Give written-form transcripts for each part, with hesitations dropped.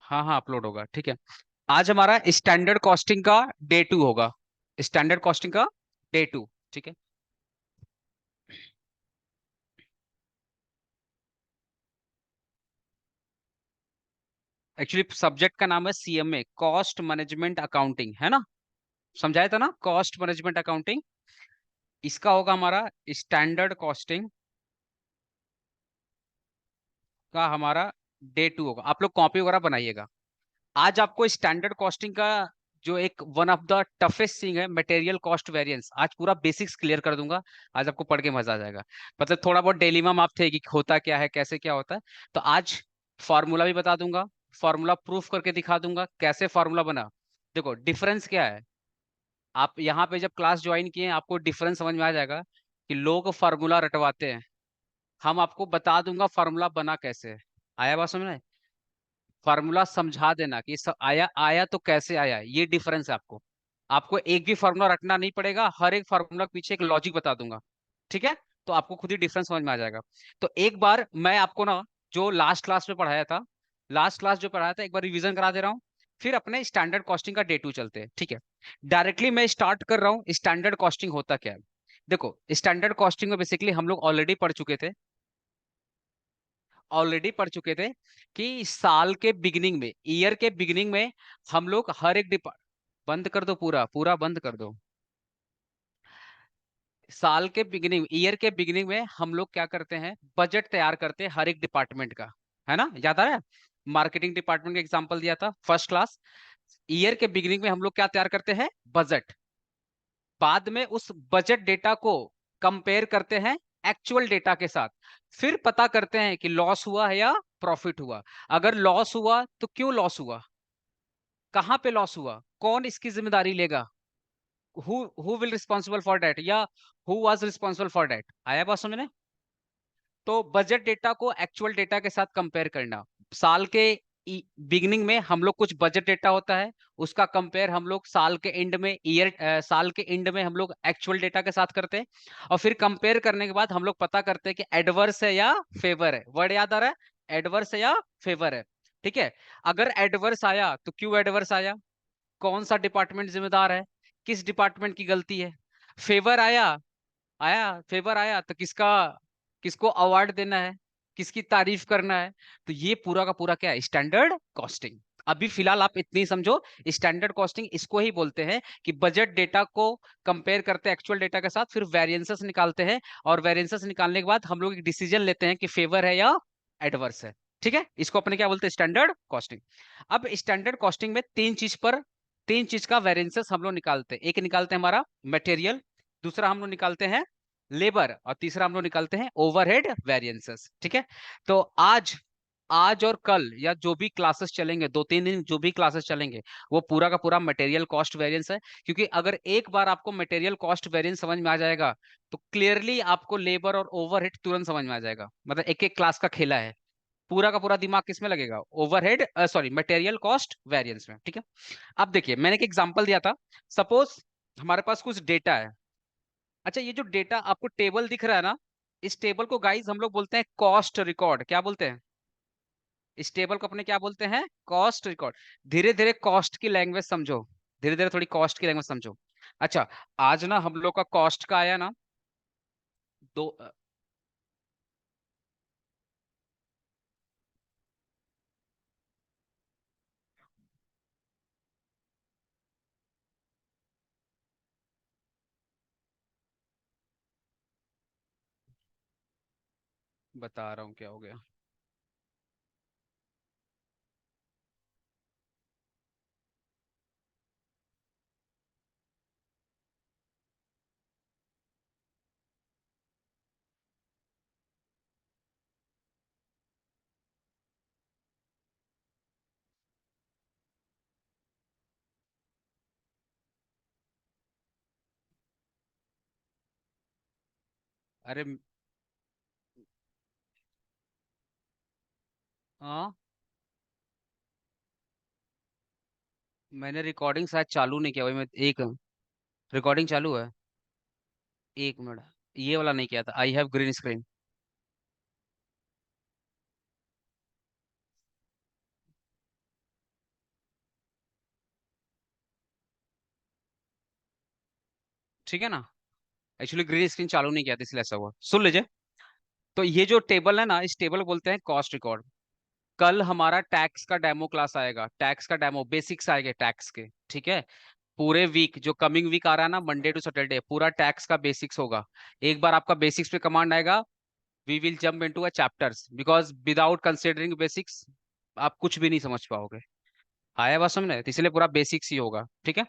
हाँ हाँ, अपलोड होगा, ठीक है। आज हमारा स्टैंडर्ड कॉस्टिंग का डे 2 होगा। स्टैंडर्ड कॉस्टिंग का डे 2, ठीक है। एक्चुअली सब्जेक्ट का नाम है CMA, कॉस्ट मैनेजमेंट अकाउंटिंग, है ना। समझाया था ना, कॉस्ट मैनेजमेंट अकाउंटिंग। इसका होगा हमारा स्टैंडर्ड कॉस्टिंग का हमारा डे 2 होगा। आप लोग कॉपी वगैरह बनाइएगा। आज आपको स्टैंडर्ड कॉस्टिंग का जो एक one of the toughest thing है, मटेरियल कॉस्ट वेरिएंस, आज पूरा बेसिक्स क्लियर कर दूंगा। आज आपको पढ़ के मजा आ जाएगा। मतलब थोड़ा बहुत डेली में आप थे कि होता क्या है, कैसे क्या होता है। तो आज फॉर्मूला भी बता दूंगा, फॉर्मूला प्रूफ करके दिखा दूंगा कैसे फॉर्मूला बना। देखो डिफरेंस क्या है। आप यहाँ पे जब क्लास ज्वाइन किए आपको डिफरेंस समझ में आ जाएगा कि लोग फार्मूला रटवाते हैं। हम आपको बता दूंगा फार्मूला बना कैसे है। आया बात समझ में। फार्मूला समझा देना कि आया आया तो कैसे आया, ये डिफरेंस है आपको। आपको एक भी फार्मूला रटना नहीं पड़ेगा, हर एक फार्मूला के पीछे एक लॉजिक बता दूंगा, ठीक है। तो आपको खुद ही डिफरेंस समझ में आ जाएगा। तो एक बार मैं आपको ना, जो लास्ट क्लास में पढ़ाया था, लास्ट क्लास जो पढ़ाया था एक बार रिवीजन करा दे रहा हूँ। फिर अपने स्टैंडर्ड कॉस्टिंग का डे 2 चलते हैं, ठीक है। डायरेक्टली मैं स्टार्ट कर रहा हूँ। स्टैंडर्ड कॉस्टिंग होता क्या है। देखो स्टैंडर्ड कॉस्टिंग में बेसिकली हम लोग ऑलरेडी पढ़ चुके थे, कि साल के बिगिनिंग में, ईयर के बिगिनिंग में हम लोग हर एक डिपार्ट, बंद कर दो, पूरा पूरा बंद कर दो। साल के बिगिनिंग, ईयर के बिगिनिंग में हम लोग क्या करते हैं, बजट तैयार करते हैं हर एक डिपार्टमेंट का, है ना, याद आ रहा है। मार्केटिंग डिपार्टमेंट का एग्जांपल दिया था फर्स्ट क्लास। ईयर के बिगिनिंग में हम लोग क्या तैयार करते हैं, बजट। बाद में उस बजट डेटा को कंपेयर करते हैं एक्चुअल डेटा के साथ। फिर पता करते हैं कि लॉस हुआ है या प्रॉफिट हुआ। अगर लॉस हुआ तो क्यों लॉस हुआ, कहां पे लॉस हुआ, कौन इसकी जिम्मेदारी लेगा, who will responsible for that, या who was responsible for that. आया बात समझ में। तो बजट डेटा को एक्चुअल डेटा के साथ कंपेयर करना। साल के बिगिनिंग में हम लोग कुछ बजट डेटा होता है, उसका कंपेयर हम लोग साल के एंड में, साल के एंड में हम लोग एक्चुअल डेटा के साथ करते हैं। और फिर कंपेयर करने के बाद हम लोग पता करते हैं कि एडवर्स है या फेवर है। वर्ड याद आ रहा है, एडवर्स है या फेवर है, ठीक है। अगर एडवर्स आया तो क्यों एडवर्स आया, कौन सा डिपार्टमेंट जिम्मेदार है, किस डिपार्टमेंट की गलती है। फेवर आया, फेवर आया तो किसका, किसको अवार्ड देना है, किसकी तारीफ करना है। तो ये पूरा का पूरा क्या है, स्टैंडर्ड कॉस्टिंग। अभी फिलहाल आप इतनी ही समझो। स्टैंडर्ड कॉस्टिंग इसको ही बोलते हैं कि बजट डेटा को कंपेयर करते हैं एक्चुअल डेटा के साथ, फिर वेरिएंसेस निकालते हैं। और वेरिएंसेस निकालने के बाद हम लोग एक डिसीजन लेते हैं कि फेवर है या एडवर्स है, ठीक है। इसको अपने क्या बोलते हैं, स्टैंडर्ड कॉस्टिंग। अब स्टैंडर्ड कॉस्टिंग में तीन चीज का वेरिएंसेस हम लोग निकालते हैं। एक निकालते हैं हमारा मटेरियल, दूसरा हम लोग निकालते हैं लेबर, और तीसरा हम लोग निकालते हैं ओवरहेड वेरिएंसेस, ठीक है। तो आज आज और कल या जो भी क्लासेस चलेंगे, 2-3 दिन जो भी क्लासेस चलेंगे, वो पूरा का पूरा मटेरियल कॉस्ट वेरिएंस है। क्योंकि अगर एक बार आपको मटेरियल कॉस्ट वेरिएंस समझ में आ जाएगा तो क्लियरली आपको लेबर और ओवरहेड तुरंत समझ में आ जाएगा। मतलब एक एक क्लास का खेला है। पूरा का पूरा दिमाग किस में लगेगा, overhead, sorry, material cost variance में, ठीक है। अब देखिए मैंने एक एग्जांपल दिया था। सपोज हमारे पास कुछ डेटा है। अच्छा, ये जो डेटा आपको टेबल दिख रहा है ना, इस टेबल को गाइस हम लोग बोलते हैं कॉस्ट रिकॉर्ड। क्या बोलते हैं, इस टेबल को अपने क्या बोलते हैं, कॉस्ट रिकॉर्ड। धीरे धीरे कॉस्ट की लैंग्वेज समझो, धीरे धीरे थोड़ी कॉस्ट की लैंग्वेज समझो। अच्छा, आज ना हम लोग का कॉस्ट का आया ना, दो बता रहा हूँ क्या हो गया। अरे हाँ, मैंने रिकॉर्डिंग शायद चालू नहीं किया, वही मैं एक, रिकॉर्डिंग चालू है। एक मिनट, ये वाला नहीं किया था, आई हैव ग्रीन स्क्रीन। ठीक है ना। एक्चुअली ग्रीन स्क्रीन चालू नहीं किया था इसलिए ऐसा हुआ, सुन लीजिए। तो ये जो टेबल है ना, इस टेबल को बोलते हैं कॉस्ट रिकॉर्ड। कल हमारा टैक्स का डेमो क्लास आएगा, टैक्स का डेमो बेसिक्स आएंगे टैक्स के, ठीक है। पूरे वीक जो कमिंग वीक आ रहा है ना, मंडे टू सैटरडे, पूरा टैक्स का बेसिक्स होगा। एक बार आपका बेसिक्स पे कमांड आएगा, we will jump into a chapters, because without considering basics आप कुछ भी नहीं समझ पाओगे। आया बात समझ में, तो इसलिए पूरा बेसिक्स ही होगा, ठीक है।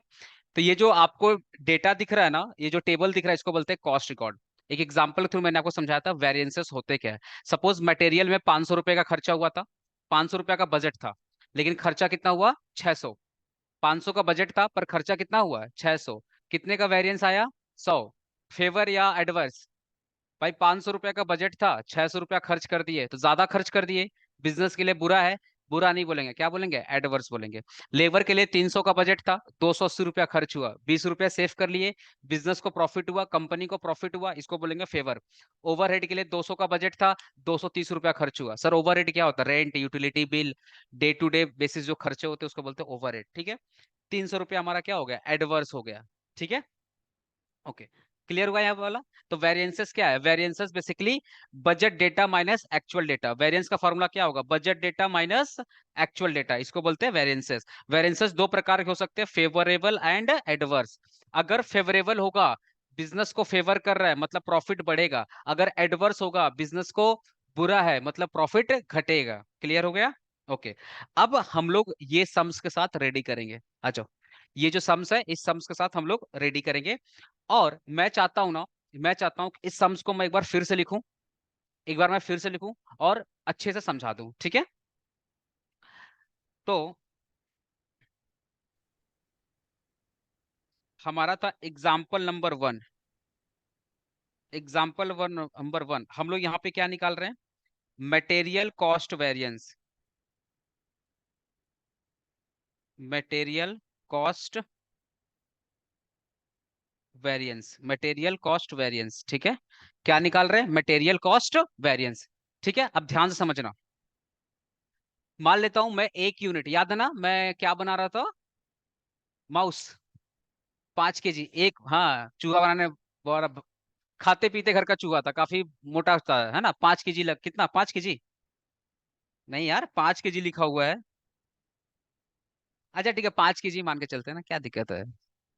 तो ये जो आपको डेटा दिख रहा है ना, ये जो टेबल दिख रहा है, इसको बोलते हैं कॉस्ट रिकॉर्ड। एक एग्जांपल के थ्रू मैंने आपको समझाया था वेरिएंसेस होते क्या है। सपोज मटेरियल में 500 रुपए का खर्चा हुआ था, 500 रुपए का बजट था, लेकिन खर्चा कितना हुआ, 600। 500 का बजट था पर खर्चा कितना हुआ, 600। कितने का वेरिएंस आया, 100। फेवर या एडवर्स, भाई 500 रुपए का बजट था, 600 रुपया खर्च कर दिए तो ज्यादा खर्च कर दिए, बिजनेस के लिए बुरा है। बुरा नहीं बोलेंगे, क्या बोलेंगे, एडवर्स बोलेंगे। लेबर के लिए 300 का बजट था, 280 रुपया खर्च हुआ, 20 रुपया सेव कर लिए, बिजनेस को प्रॉफिट हुआ, कंपनी को प्रॉफिट हुआ, इसको बोलेंगे फेवर। ओवरहेड के लिए 200 का बजट था, 230 रुपया खर्च हुआ। सर ओवरहेड क्या होता है, rent, utility bill, day to day basis जो खर्चे होते हैं उसको बोलते हैं ओवरहेड, ठीक है। 300 रुपया हमारा क्या हो गया, एडवर्स हो गया, ठीक है। ओके, क्लियर हुआ यहाँ वाला। तो वेरिएंसेस क्या है, variances basically budget data minus actual data. Variance का फॉर्मूला क्या होगा, budget data minus actual data, इसको बोलते हैं वेरिएंसेस। वेरिएंसेस दो प्रकार के हो सकते हैं, फेवरेबल एंड एडवर्स। अगर फेवरेबल होगा, बिजनेस को फेवर कर रहा है मतलब प्रॉफिट बढ़ेगा। अगर एडवर्स होगा, बिजनेस को बुरा है मतलब प्रॉफिट घटेगा। क्लियर हो गया। ओके, अब हम लोग ये सम्स के साथ रेडी करेंगे। आ जाओ, ये जो सम्स है इस सम्स के साथ हम लोग रेडी करेंगे। और मैं चाहता हूं ना, मैं चाहता हूं कि इस सम्स को मैं एक बार फिर से लिखूं, एक बार मैं फिर से लिखूं और अच्छे से समझा दूं, ठीक है। तो हमारा था एग्जाम्पल नंबर 1। एग्जाम्पल नंबर 1 हम लोग यहाँ पे क्या निकाल रहे हैं, material cost variance. Material cost variance, material cost variance, ठीक है। क्या निकाल रहे हैं, मटेरियल कॉस्ट वेरिएंस, ठीक है। अब ध्यान से समझना। मान लेता हूं मैं 1 यूनिट, याद है ना मैं क्या बना रहा था, माउस। 5 केजी एक, हाँ चूहा बनाने वाला, खाते पीते घर का चूहा था, काफी मोटा था, है ना। 5 केजी लग, कितना, 5 केजी। नहीं यार, 5 केजी लिखा हुआ है। अच्छा ठीक है, 5 केजी मान के चलते हैं ना, क्या दिक्कत है।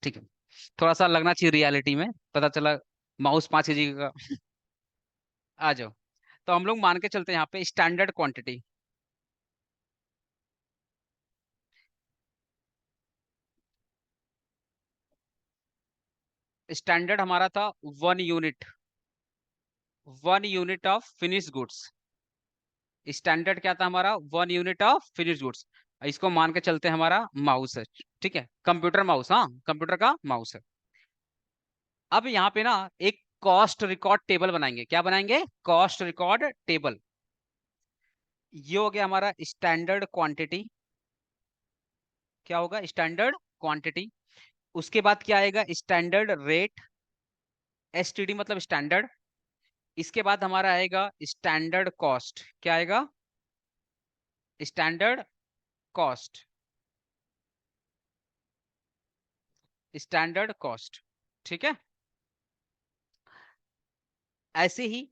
ठीक है, थोड़ा सा लगना चाहिए रियलिटी में, पता चला माउस 5 केजी का। आ जाओ, तो हम लोग मान के चलते हैं यहाँ पे स्टैंडर्ड क्वांटिटी। स्टैंडर्ड हमारा था 1 unit, 1 unit of finish goods. Standard क्या था हमारा, 1 यूनिट ऑफ फिनिश गुड्स। इसको मान के चलते हैं हमारा माउस है, ठीक है, कंप्यूटर माउस, हाँ कंप्यूटर का माउस है। अब यहाँ पे ना एक कॉस्ट रिकॉर्ड टेबल बनाएंगे, क्या बनाएंगे, कॉस्ट रिकॉर्ड टेबल। ये हो गया हमारा स्टैंडर्ड क्वांटिटी। क्या होगा, स्टैंडर्ड क्वांटिटी। उसके बाद क्या आएगा, स्टैंडर्ड रेट, एसटीडी मतलब स्टैंडर्ड। इसके बाद हमारा आएगा स्टैंडर्ड कॉस्ट, क्या आएगा, स्टैंडर्ड कॉस्ट, स्टैंडर्ड कॉस्ट, ठीक है। ऐसे ही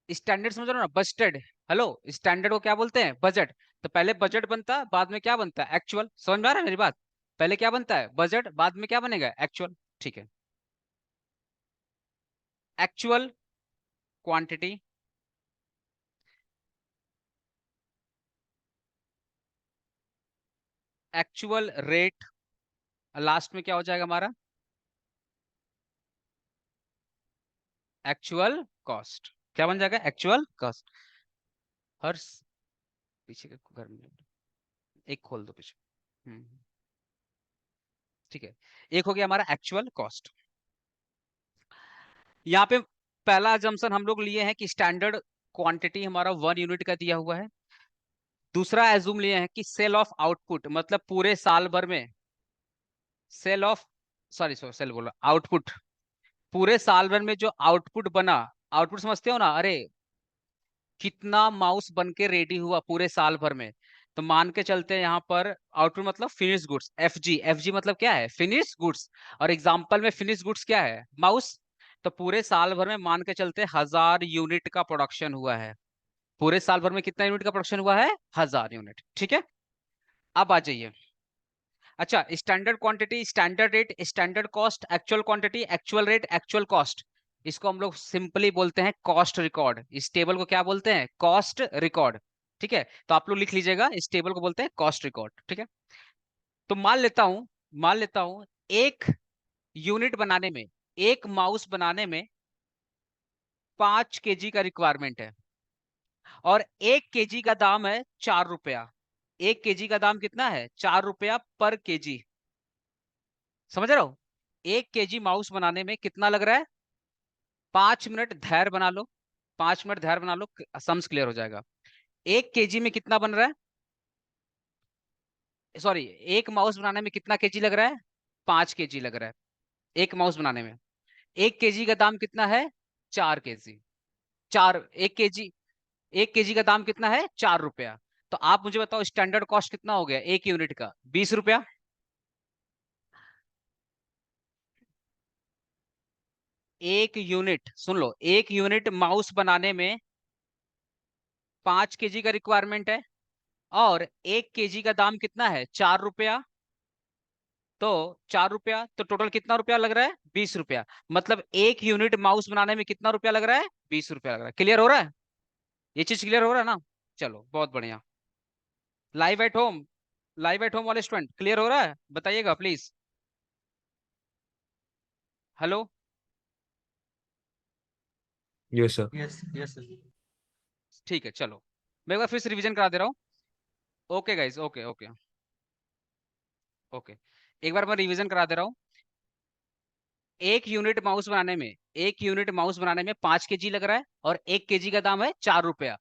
स्टैंडर्ड समझ रहे हो ना, बजटेड। हेलो, स्टैंडर्ड को क्या बोलते हैं, बजट। तो पहले बजट बनता है, बाद में क्या बनता है, एक्चुअल। समझ में आ रहा है मेरी बात, पहले क्या बनता है, बजट, बाद में क्या बनेगा, एक्चुअल, ठीक है। Actual quantity, actual rate, last में क्या हो जाएगा हमारा, एक्चुअल कॉस्ट। क्या बन जाएगा, एक्चुअल कॉस्ट। हर पीछे के घर में एक खोल दो पीछे। ठीक है, एक हो गया हमारा एक्चुअल कॉस्ट। यहाँ पे पहला अजम्पशन हम लोग लिए हैं कि स्टैंडर्ड क्वांटिटी हमारा 1 यूनिट का दिया हुआ है। दूसरा एज्यूम लिए हैं कि सेल ऑफ आउटपुट मतलब पूरे साल भर में, sale of, sorry sorry sale बोला, आउटपुट, पूरे साल भर में जो आउटपुट बना। आउटपुट समझते हो ना, अरे कितना माउस बन के रेडी हुआ पूरे साल भर में, तो मान के चलते हैं यहाँ पर आउटपुट मतलब फिनिश गुड्स, एफजी। एफजी मतलब क्या है? Finish goods. और एग्जाम्पल में फिनिश गुड्स क्या है? माउस। तो पूरे साल भर में मान के चलते 1000 यूनिट का प्रोडक्शन हुआ है। पूरे साल भर में कितना यूनिट का प्रोडक्शन हुआ है? 1000 यूनिट। ठीक है, अब आ जाइए। अच्छा, standard quantity, standard rate, standard cost, actual quantity, actual rate, actual cost, इसको हम लोग सिंपली बोलते हैं कॉस्ट रिकॉर्ड। इस टेबल को क्या बोलते हैं? Cost record. ठीक है, तो आप लोग लिख लीजिएगा, इस टेबल को बोलते हैं कॉस्ट रिकॉर्ड। ठीक है, तो मान लेता हूं एक यूनिट बनाने में, एक माउस बनाने में 5 kg का रिक्वायरमेंट है, और 1 kg का दाम है 4 रुपया। 1 kg का दाम कितना है? 4 रुपया पर केजी। समझ रहे हो? 1 kg माउस बनाने में कितना लग रहा है? 5 मिनट धैर्य बना लो, 5 मिनट धैर्य बना लो, सम्स क्लियर हो जाएगा। 1 kg में कितना बन रहा है? सॉरी, एक माउस बनाने में कितना केजी लग रहा है? 5 kg लग रहा है एक माउस बनाने में। 1 kg का दाम कितना है? 4 kg। चार 1 kg, 1 kg का दाम कितना है? 4 रुपया। तो आप मुझे बताओ स्टैंडर्ड कॉस्ट कितना हो गया एक यूनिट का? 20 रुपया। एक यूनिट, सुन लो, एक यूनिट माउस बनाने में 5 kg का रिक्वायरमेंट है, और 1 kg का दाम कितना है? 4 रुपया। तो 4 रुपया, तो टोटल कितना रुपया लग रहा है? 20 रुपया। मतलब एक यूनिट माउस बनाने में कितना रुपया लग रहा है? 20 रुपया लग रहा है। क्लियर हो रहा है? ये चीज क्लियर हो रहा है ना? चलो, बहुत बढ़िया। Live at home, live at home वाले स्टूडेंट क्लियर हो रहा है? बताइएगा please. Hello. Yes sir. Yes yes sir. ठीक है, चलो, मैं एक बार फिर से रिवीजन करा दे रहा हूँ। Okay guys, okay okay okay, एक बार मैं रिवीजन करा दे रहा हूँ। एक यूनिट माउस बनाने में, एक यूनिट माउस बनाने में 5 kg लग रहा है, और 1 kg का दाम है 4 रुपया।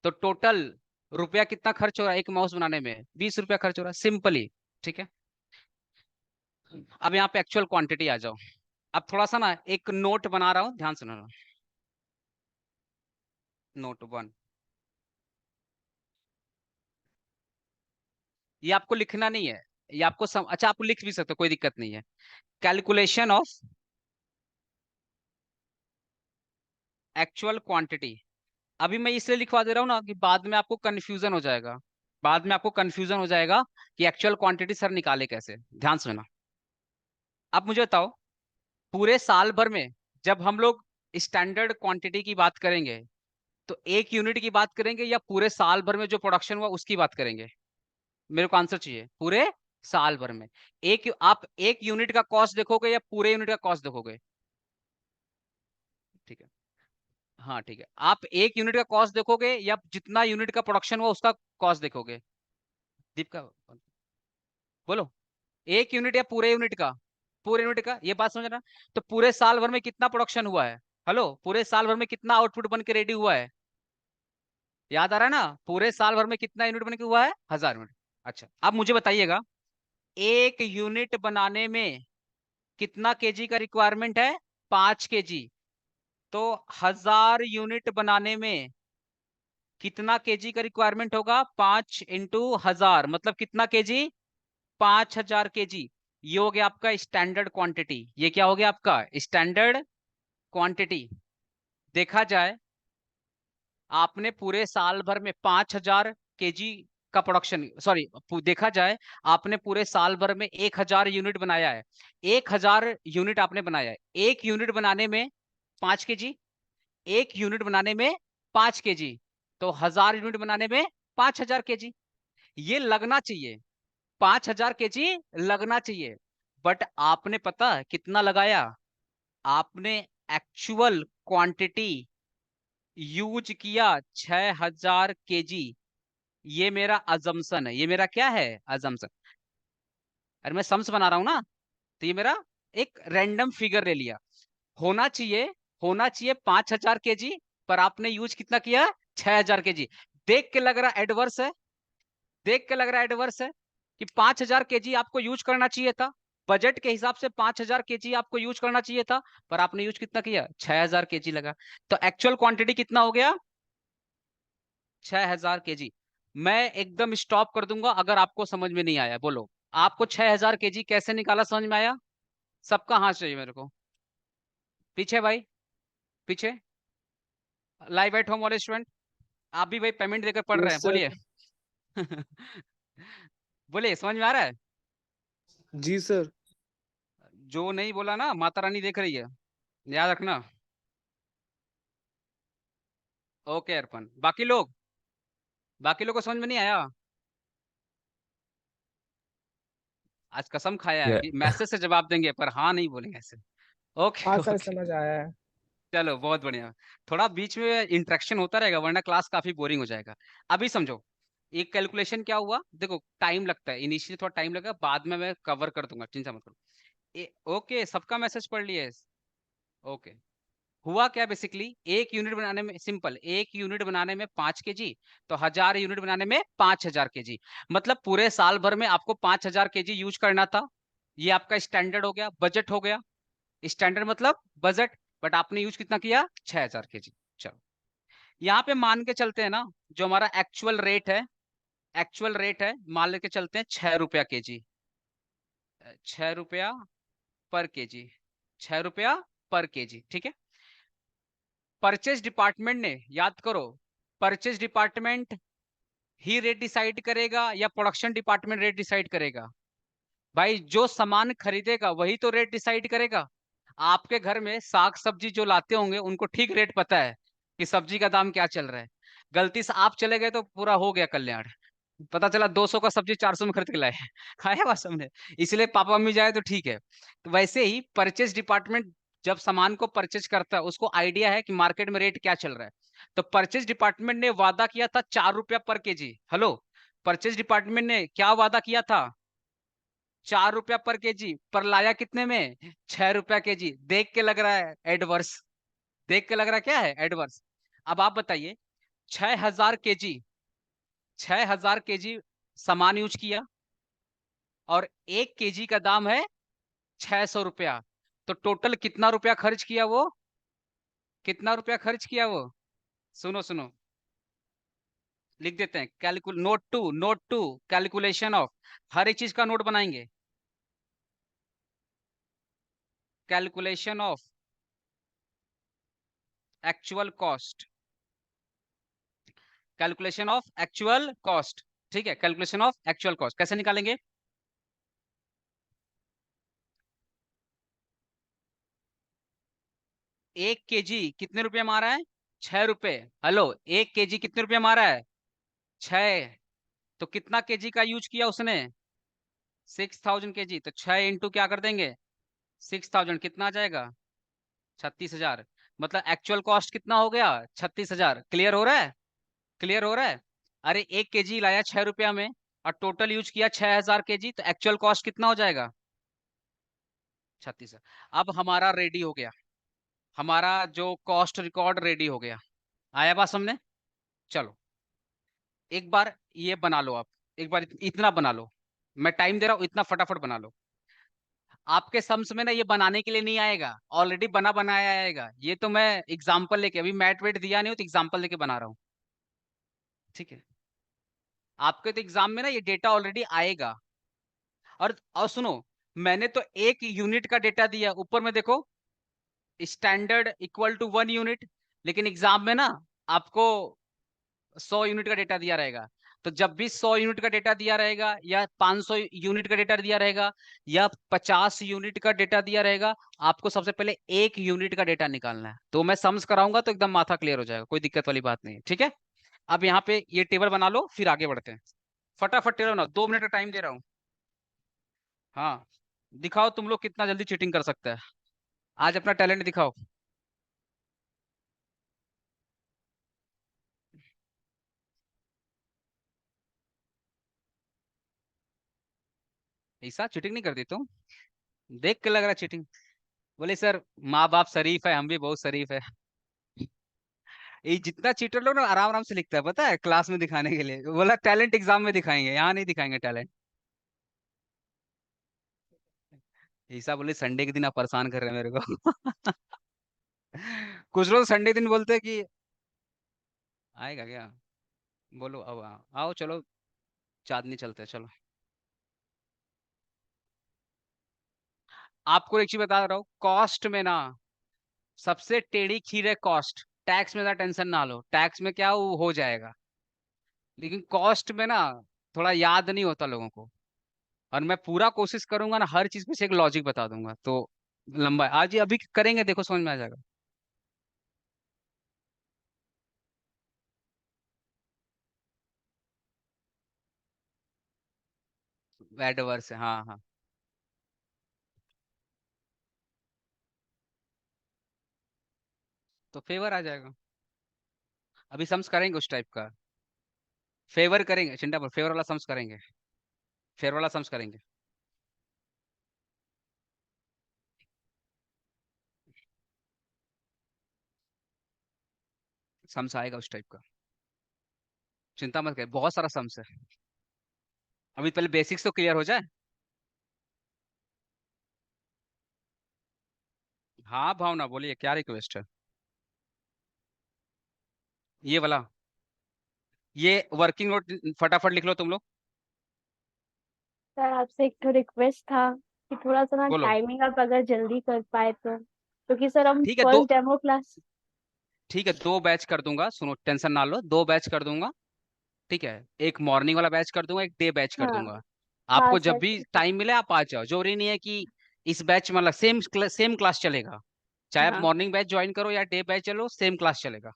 तो टोटल रुपया कितना खर्च हो रहा है एक माउस बनाने में? 20 रुपया खर्च हो रहा है, सिंपली। ठीक है, अब यहाँ पे एक्चुअल क्वांटिटी आ जाओ। अब थोड़ा सा ना एक नोट बना रहा हूँ, ध्यान सुनो। नोट वन, ये आपको लिखना नहीं है, ये आपको अच्छा, आप लिख भी सकते हो, कोई दिक्कत नहीं है। Calculation of actual quantity. अभी मैं इसलिए लिखवा दे रहा हूँ ना कि बाद में आपको कंफ्यूजन हो जाएगा, बाद में आपको कंफ्यूजन हो जाएगा कि एक्चुअल क्वांटिटी सर निकाले कैसे। ध्यान सुनना। अब मुझे बताओ, पूरे साल भर में जब हम लोग स्टैंडर्ड क्वांटिटी की बात करेंगे, तो एक यूनिट की बात करेंगे या पूरे साल भर में जो प्रोडक्शन हुआ उसकी बात करेंगे? मेरे को आंसर चाहिए। पूरे साल भर में। आप एक यूनिट का कॉस्ट देखोगे या पूरे यूनिट का कॉस्ट देखोगे? ठीक है, हाँ ठीक है, आप एक यूनिट का कॉस्ट देखोगे या जितना यूनिट का प्रोडक्शन हुआ उसका कॉस्ट देखोगे? दीप का बोलो, एक यूनिट या पूरे यूनिट का? पूरे यूनिट का, ये बात समझना। तो पूरे साल भर में कितना प्रोडक्शन हुआ है? हेलो, पूरे साल भर में कितना आउटपुट बन के रेडी हुआ है? याद आ रहा है ना? पूरे साल भर में कितना यूनिट बन के हुआ है? 1000 यूनिट। अच्छा, अब मुझे बताइएगा, एक यूनिट बनाने में कितना केजी का रिक्वायरमेंट है? 5 kg। तो 1000 यूनिट बनाने में कितना केजी का रिक्वायरमेंट होगा? 5 × 1000 मतलब कितना केजी? 5000 kg। ये हो गया आपका स्टैंडर्ड क्वांटिटी। ये क्या हो गया आपका? Standard quantity. देखा जाए, आपने पूरे साल भर में 5000 kg का प्रोडक्शन, सॉरी, देखा जाए आपने पूरे साल भर में 1000 यूनिट बनाया है। 1000 यूनिट आपने बनाया है। एक यूनिट बनाने में 5 kg, एक यूनिट बनाने में 5 kg, तो 1000 यूनिट बनाने में 5000 kg। ये लगना चाहिए, 5000 kg लगना चाहिए। बट आपने पता कितना लगाया? आपने एक्चुअल क्वांटिटी यूज किया 6000 kg। ये मेरा अजम्पशन है, ये मेरा क्या है? अजम्पशन। अरे मैं सम्स बना रहा हूं ना, तो ये मेरा एक रैंडम फिगर ले लिया। होना चाहिए, होना चाहिए 5000 kg, पर आपने यूज कितना किया? 6000 kg। देख के लग रहा एडवर्स है, देख के लग रहा एडवर्स है कि 5000 kg आपको यूज करना चाहिए था। बजट के हिसाब से 5000 kg आपको यूज करना चाहिए था, पर आपने यूज कितना किया? 6000 kg लगा। तो एक्चुअल क्वांटिटी कितना हो गया? 6000 kg। मैं एकदम स्टॉप कर दूंगा अगर आपको समझ में नहीं आया। बोलो, आपको 6000 kg कैसे निकाला समझ में आया? सबका हाथ चाहिए मेरे को। पीछे भाई, पीछे। लाइव एट होम वाले स्टूडेंट, आप भी भाई पेमेंट देकर पढ़ रहे यस हैं, सर। बोलिए। बोलिए, समझ में आ रहा है? जी सर। जो नहीं बोला ना, माता रानी देख रही है, याद रखना। ओके अर्पण, बाकी लोग को समझ में नहीं आया? आज कसम खाया है या कि मैसेज से जवाब देंगे पर हाँ नहीं बोलेंगे ऐसे। हाँ ओके सर, ओके, समझ आया है। चलो बहुत बढ़िया। थोड़ा बीच में इंटरेक्शन होता रहेगा वरना क्लास काफी बोरिंग हो जाएगा। अभी समझो, एक कैलकुलेशन क्या हुआ, देखो टाइम लगता है, इनिशियली थोड़ा टाइम लगेगा, बाद में मैं कवर कर दूंगा, चिंता मत करो। ओके, सबका मैसेज पढ़ लिए? ओके। हुआ क्या, बेसिकली एक यूनिट बनाने में, सिंपल, एक यूनिट बनाने में 5 kg, तो 1000 यूनिट बनाने में 5000 kg। मतलब पूरे साल भर में आपको 5000 kg यूज करना था। ये आपका स्टैंडर्ड हो गया, बजट हो गया। स्टैंडर्ड मतलब बजट, बट आपने यूज कितना किया? 6000 kg। चलो, यहाँ पे मान के चलते हैं ना, जो हमारा एक्चुअल रेट है मान लेके चलते हैं 6 रुपया kg। 6 रुपया पर kg, 6 रुपया पर kg, ठीक है। परचेज डिपार्टमेंट ने, याद करो, परचेज डिपार्टमेंट ही रेट डिसाइड करेगा या प्रोडक्शन डिपार्टमेंट रेट डिसाइड करेगा? भाई जो सामान खरीदेगा वही तो रेट डिसाइड करेगा। आपके घर में साग सब्जी जो लाते होंगे उनको ठीक रेट पता है कि सब्जी का दाम क्या चल रहा है। गलती से आप चले गए तो पूरा हो गया कल्याण। पता चला 200 का सब्जी 400 में खरीद के लाए। आया बात समझे? इसलिए पापा मम्मी जाए तो ठीक है। तो वैसे ही परचेज डिपार्टमेंट जब सामान को परचेज करता है उसको आइडिया है कि मार्केट में रेट क्या चल रहा है। तो परचेज डिपार्टमेंट ने वादा किया था 4 रुपया पर kg। हेलो, परचेज डिपार्टमेंट ने क्या वादा किया था? 4 रुपया पर kg, पर लाया कितने में? 6 रुपया kg। देख के लग रहा है एडवर्स, देख के लग रहा है क्या है? एडवर्स। अब आप बताइए, 6000 kg, 6000 kg सामान यूज किया, और 1 kg का दाम है 600 रुपया। तो टोटल कितना रुपया खर्च किया वो? कितना रुपया खर्च किया वो? सुनो सुनो, लिख देते हैं। नोट टू कैलकुलेशन ऑफ, हर एक चीज का नोट बनाएंगे। Calculation of actual cost, calculation of actual cost, ठीक है। कैलकुलेशन ऑफ एक्चुअल कॉस्ट कैसे निकालेंगे? 1 kg कितने रुपए में आ रहा है? 6 रुपए। हेलो, 1 kg कितने रुपए में आ रहा है? 6। तो कितना केजी का यूज किया उसने? 6000 kg। तो 6 इंटू क्या कर देंगे? 6000, कितना आ जाएगा? 36,000। मतलब एक्चुअल कॉस्ट कितना हो गया? 36,000। क्लियर हो रहा है? क्लियर हो रहा है? अरे 1 kg लाया 6 रुपया में, और टोटल यूज किया 6000 kg, तो एक्चुअल कॉस्ट कितना हो जाएगा? 36,000। अब हमारा रेडी हो गया, हमारा जो कॉस्ट रिकॉर्ड रेडी हो गया। आया बात समझने? चलो, एक बार ये बना लो आप, एक बार इतना बना लो। मैं टाइम दे रहा हूं, इतना फटाफट बना लो। आपके सम्स में ना ये बनाने के लिए नहीं आएगा, ऑलरेडी बना बनाया आएगा। ये तो मैं एग्जांपल लेके, अभी मैट वेट दिया नहीं हो तो एग्जांपल लेके बना रहा हूँ, ठीक है। आपके तो एग्जाम में ना ये डेटा ऑलरेडी आएगा। और सुनो, मैंने तो 1 यूनिट का डेटा दिया, ऊपर में देखो, स्टैंडर्ड इक्वल टू 1 यूनिट। लेकिन एग्जाम में ना आपको 100 यूनिट का डेटा दिया रहेगा। तो जब भी 100 यूनिट का डेटा दिया रहेगा, या 500 यूनिट का डेटा दिया रहेगा, या 50 यूनिट का डेटा दिया रहेगा, आपको सबसे पहले 1 यूनिट का डेटा निकालना है। तो मैं सम्स कराऊंगा तो एकदम माथा क्लियर हो जाएगा, कोई दिक्कत वाली बात नहीं है, ठीक है। अब यहाँ पे ये टेबल बना लो, फिर आगे बढ़ते हैं। फटाफट टेबल बनाओ, 2 मिनट का टाइम दे रहा हूँ। हाँ, दिखाओ तुम लोग कितना जल्दी चीटिंग कर सकता है। आज अपना टैलेंट दिखाओ। ऐसा चीटिंग नहीं करती तुम? देख के लग रहा है चीटिंग। बोले सर, माँ बाप शरीफ है, हम भी बहुत शरीफ है। ये जितना चीटर लोग ना आराम आराम से लिखता है, पता है, क्लास में दिखाने के लिए। बोला टैलेंट एग्जाम में दिखाएंगे, यहाँ नहीं दिखाएंगे टैलेंट। ऐसा बोले संडे के दिन आप परेशान कर रहे हैं मेरे को। कुछ लोग संडे दिन बोलते हैं कि आएगा क्या। बोलो अब आओ चलो, चांदनी चलते हैं चलो। आपको एक चीज बता रहा हूँ, कॉस्ट में ना सबसे टेढ़ी खीर है कॉस्ट। टैक्स में ना टेंशन ना लो, टैक्स में क्या वो हो जाएगा, लेकिन कॉस्ट में ना थोड़ा याद नहीं होता लोगों को। और मैं पूरा कोशिश करूंगा ना, हर चीज में से एक लॉजिक बता दूंगा, तो लंबा है। आज ही अभी करेंगे, देखो समझ में आ जाएगा। एडवर्स है, हाँ हाँ। तो फेवर आ जाएगा। अभी सम्स करेंगे उस टाइप का। फेवर करेंगे चिंता पर, फेवर वाला सम्स करेंगे। फेवर वाला सम्स करेंगे। सम्स आएगा उस टाइप का। चिंता मत कर, बहुत सारा सम्स है। अभी पहले बेसिक्स तो क्लियर हो जाए। हाँ भावना बोलिए, क्या रिक्वेस्ट है? ये वाला, ये वर्किंग नोट फटाफट लिख लो तुम लोग। सर आपसे एक तो रिक्वेस्ट था कि थोड़ा सा ना बोलो। टाइमिंग आप अगर जल्दी कर पाए तो, क्योंकि सर हम ठीक है दो, फर्स्ट डेमो क्लास। ठीक है दो बैच कर दूंगा, सुनो टेंशन ना लो, दो बैच कर दूंगा। ठीक है, एक मॉर्निंग वाला बैच कर दूंगा, एक डे बैच कर हाँ दूंगा। हाँ आपको जब सर भी ठीक है। टाइम मिले आप आ जाओ, जरूरी नहीं है कि इस बैच मतलब सेम क्लास चलेगा। चाहे आप हाँ मॉर्निंग बैच ज्वाइन करो या डे बैच चलो, सेम क्लास चलेगा।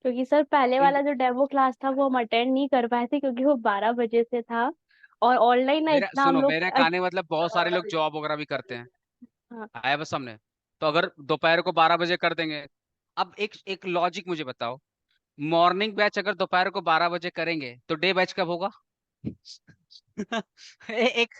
क्योंकि सर पहले इन वाला जो डेमो क्लास था वो हम अटेंड नहीं कर पाए थे क्योंकि वो 12 बजे से था। और ऑनलाइन ना मेरा इतना हम सुनो, लोग मेरे कहने मतलब बहुत सारे लोग जॉब वगैरह भी करते हैं। हाँ आया बस सामने। तो अगर दोपहर को 12 बजे कर देंगे, अब एक एक लॉजिक मुझे बताओ। मॉर्निंग बैच अगर दोपहर को 12 बजे करेंगे तो डे बैच कब होगा? एक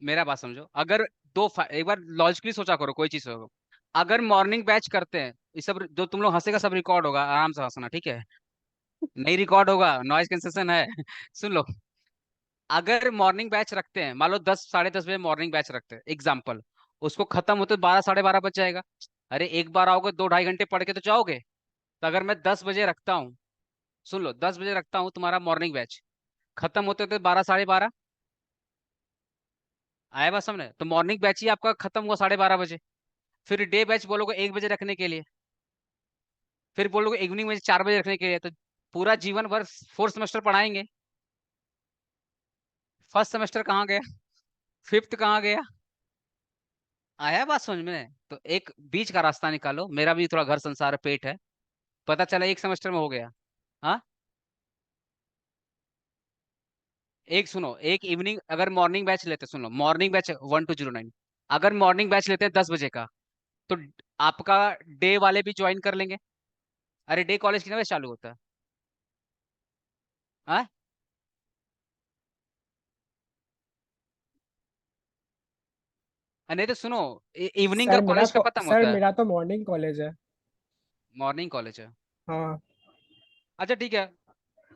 मेरा बात समझो, अगर एक बार लॉजिकली सोचा करो, कोई चीज हो। अगर मॉर्निंग बैच करते हैं, ये सब जो तुम लोग हंसेगा सब रिकॉर्ड होगा, आराम से हंसना ठीक है। नहीं रिकॉर्ड होगा, नॉइज कैंसलेशन है। सुन लो, अगर मॉर्निंग बैच रखते हैं, मान लो 10 साढ़े 10 बजे मॉर्निंग बैच रखते हैं एग्जाम्पल, उसको खत्म होते 12 साढ़े 12 बज जाएगा। अरे एक बार आओगे 2 ढाई घंटे पढ़ के तो जाओगे। तो अगर मैं 10 बजे रखता हूँ, सुन लो 10 बजे रखता हूँ तुम्हारा मॉर्निंग बैच, खत्म होते होते 12 साढ़े 12। आया बात समझ, तो मॉर्निंग बैच ही आपका खत्म हुआ 12:30 बजे। फिर डे बैच बोलोगे 1 बजे रखने के लिए, फिर बोलोगे इवनिंग में 4 बजे रखने के लिए, तो पूरा जीवन भर 4 सेमेस्टर पढ़ाएंगे। फर्स्ट सेमेस्टर कहाँ गया, फिफ्थ कहाँ गया? आया बात समझ में? तो एक बीच का रास्ता निकालो, मेरा भी थोड़ा घर संसार पेट है, पता चला एक सेमेस्टर में हो गया। हाँ, एक सुनो, एक इवनिंग अगर मॉर्निंग बैच लेते, सुनो मॉर्निंग बैच 1209, अगर मॉर्निंग बैच लेते हैं 10 बजे का, तो आपका डे वाले भी ज्वाइन कर लेंगे। अरे डे कॉलेज कितने बजे चालू होता है? हाँ, नहीं तो सुनो, इवनिंग का कॉलेज का खत्म सर होता है। मेरा तो मॉर्निंग कॉलेज है। मॉर्निंग कॉलेज है। हाँ अच्छा ठीक है,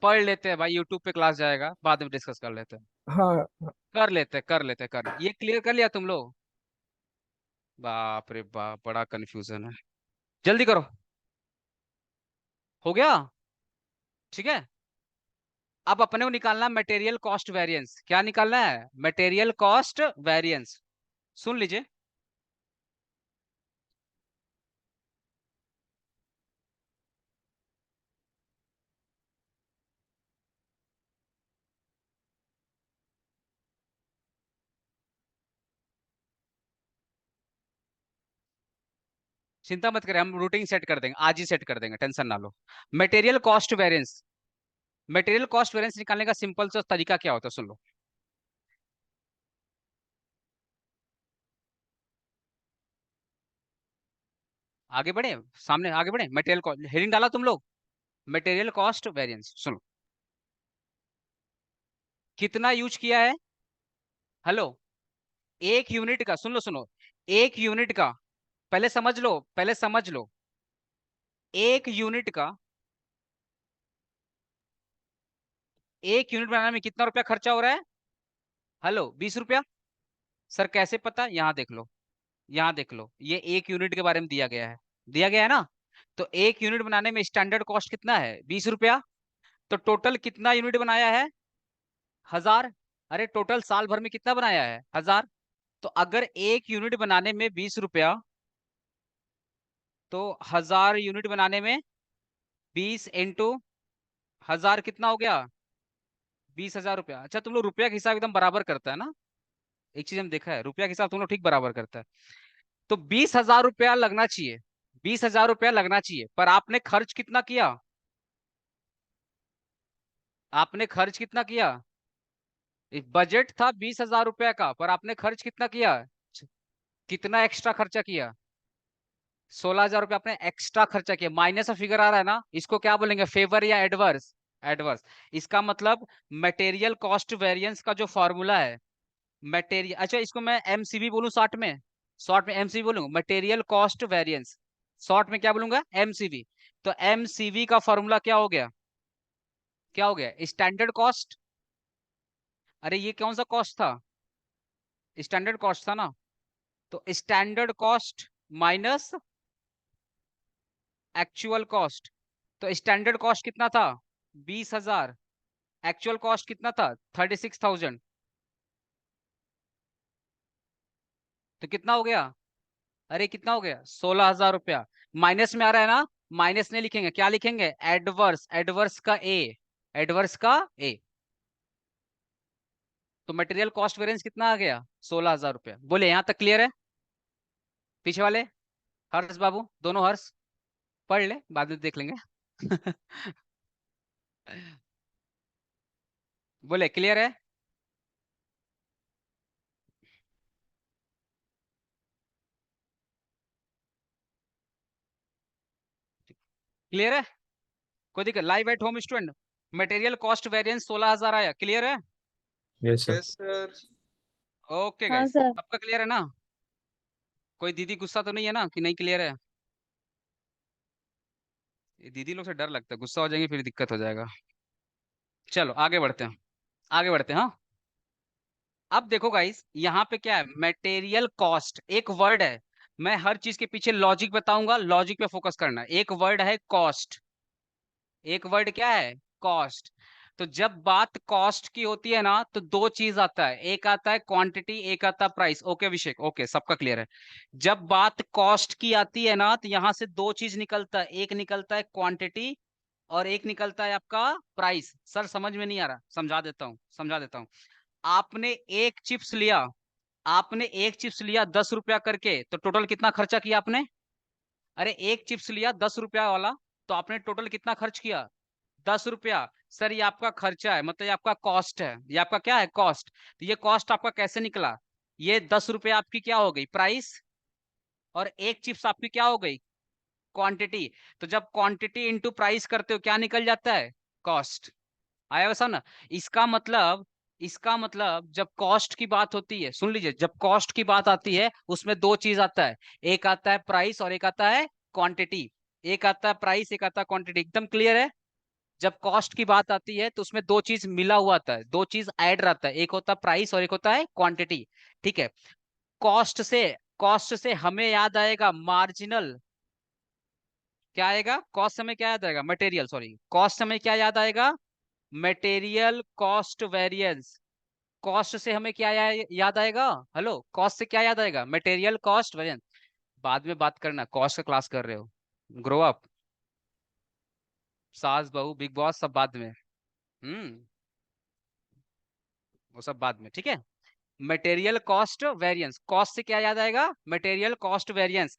पढ़ लेते हैं भाई, यूट्यूब पे क्लास जाएगा, बाद में डिस्कस कर लेते हैं। हाँ। कर लेते हैं कर लेते हैं कर, ये क्लियर कर लिया तुम लोग? बाप रे बाप, बड़ा कंफ्यूजन है। जल्दी करो। हो गया? ठीक है। अब अपने को निकालना मटेरियल कॉस्ट वेरिएंस, क्या निकालना है? Material cost variance. सुन लीजिए। चिंता मत करें, हम रूटिंग सेट कर देंगे, आज ही सेट कर देंगे, टेंशन ना लो। Material cost variance, material cost variance निकालने का सिंपल सा तरीका क्या होता है, सुन लो। आगे बढ़े, सामने आगे बढ़े, मटेरियल हेडिंग डाला तुम लोग, मटेरियल कॉस्ट वेरिएंस सुनो। कितना यूज किया है? हेलो, एक यूनिट का, सुन लो सुनो, एक यूनिट का, पहले समझ लो, पहले समझ लो, एक यूनिट का, एक यूनिट बनाने में कितना रुपया खर्चा हो रहा है? हेलो, 20 रुपया। सर कैसे पता? यहाँ देख लो, यहाँ देख लो, ये एक यूनिट के बारे में दिया गया है, दिया गया है ना। तो 1 यूनिट बनाने में स्टैंडर्ड कॉस्ट कितना है? 20 रुपया। तो टोटल कितना यूनिट बनाया है? 1000। अरे टोटल साल भर में कितना बनाया है? 1000। तो अगर 1 यूनिट बनाने में 20 रुपया, तो 1000 यूनिट बनाने में 20 × 1000 कितना हो गया? 20,000 रुपया। अच्छा तुम लोग रुपया के हिसाब एकदम बराबर करता है ना। एक चीज हम देखा है, रुपया के हिसाब तुम लोग ठीक बराबर करता है। तो 20,000 रुपया लगना चाहिए, 20,000 रुपया लगना चाहिए, पर आपने खर्च कितना किया? आपने खर्च कितना किया? बजट था 20,000 रुपया का, पर आपने खर्च कितना किया? कितना एक्स्ट्रा खर्चा किया? 16,000 रुपया आपने एक्स्ट्रा खर्चा किया। माइनस का फिगर आ रहा है ना, इसको क्या बोलेंगे? फेवर या एडवर्स? एडवर्स। इसका मतलब मटेरियल कॉस्ट वेरिएंस का जो फॉर्मूला है, मटेरियल, अच्छा इसको मैं एमसीवी बोलूं शॉर्ट में? शॉर्ट में एमसीवी बोलूंगा, मटेरियल कॉस्ट वेरिएंस। शॉर्ट में क्या बोलूंगा? एमसीवी। तो एमसीवी का फॉर्मूला क्या हो गया? क्या हो गया? Standard cost. अरे ये कौन सा कॉस्ट था? स्टैंडर्ड कॉस्ट था ना। तो standard cost minus actual cost. तो स्टैंडर्ड कॉस्ट कितना था? 20,000। एक्चुअल कॉस्ट कितना था? 36,000। तो कितना हो गया? अरे कितना हो गया? 16,000 रुपया। माइनस में आ रहा है ना, माइनस नहीं लिखेंगे, क्या लिखेंगे? एडवर्स। एडवर्स का ए, एडवर्स का ए। तो मटेरियल कॉस्ट वेरिएंस कितना आ गया? 16,000 रुपया। बोले यहां तक क्लियर है? पीछे वाले हर्ष बाबू, दोनों हर्ष, पढ़ ले, बाद में देख लेंगे। बोले क्लियर है? क्लियर है? कोई दिक्कत? Live at home student, material cost variance 16,000 आया, क्लियर है? Yes sir. ओके हाँ गाइस, सर। सबका क्लियर है ना? कोई दीदी गुस्सा तो नहीं है ना कि नहीं क्लियर है? ये दीदी लोग से डर लगता है, गुस्सा हो जाएंगे फिर दिक्कत हो जाएगा। चलो आगे बढ़ते हैं, आगे बढ़ते हैं। हाँ, अब देखो गाइस, यहाँ पे क्या है? मटेरियल कॉस्ट एक वर्ड है। मैं हर चीज के पीछे लॉजिक बताऊंगा, लॉजिक पे फोकस करना है। एक वर्ड है कॉस्ट। एक वर्ड क्या है? कॉस्ट। तो जब बात कॉस्ट की होती है ना, तो दो चीज आता है, एक आता है क्वांटिटी, एक आता है प्राइस। ओके अभिषेक, ओके सबका क्लियर है। जब बात कॉस्ट की आती है ना, तो यहां से दो चीज निकलता है, एक निकलता है क्वांटिटी और एक निकलता है आपका प्राइस। सर समझ में नहीं आ रहा, समझा देता हूँ, समझा देता हूँ। आपने एक चिप्स लिया, आपने एक चिप्स लिया 10 रुपया करके, तो टोटल कितना खर्चा किया आपने? अरे एक चिप्स लिया 10 रुपया वाला, तो आपने टोटल कितना खर्च किया? 10 रुपया। सर ये आपका खर्चा है, मतलब ये आपका कॉस्ट है, ये आपका क्या है? कॉस्ट। तो ये कॉस्ट आपका कैसे निकला? ये 10 रुपया आपकी क्या हो गई? प्राइस। और एक चिप्स आपकी क्या हो गई? क्वांटिटी। तो जब क्वांटिटी इंटू प्राइस करते हो क्या निकल जाता है? कॉस्ट। आया वैसा ना? इसका मतलब, इसका मतलब जब कॉस्ट की बात होती है, सुन लीजिए, जब कॉस्ट की बात आती है उसमें दो चीज आता है, एक आता है प्राइस और एक आता है क्वांटिटी। एक आता है प्राइस, एक आता है क्वांटिटी। एकदम क्लियर है? जब कॉस्ट की बात आती है तो उसमें दो चीज मिला हुआ आता है, दो चीज ऐड रहता है, एक होता है प्राइस और एक होता है क्वांटिटी। ठीक है? कॉस्ट से, कॉस्ट से हमें याद आएगा मार्जिनल। क्या आएगा? कॉस्ट समय क्या याद आएगा? मटेरियल, सॉरी, कॉस्ट समय क्या याद आएगा? Material cost variance. कॉस्ट से हमें क्या याद आएगा? हेलो, कॉस्ट से क्या याद आएगा? Material cost variance. बाद में बात करना, कॉस्ट का क्लास कर रहे हो, ग्रो अप। सास बहू बिग बॉस सब बाद में। वो सब बाद में, ठीक है? मटेरियल कॉस्ट वेरिएंस, कॉस्ट से क्या याद आएगा? Material cost variance.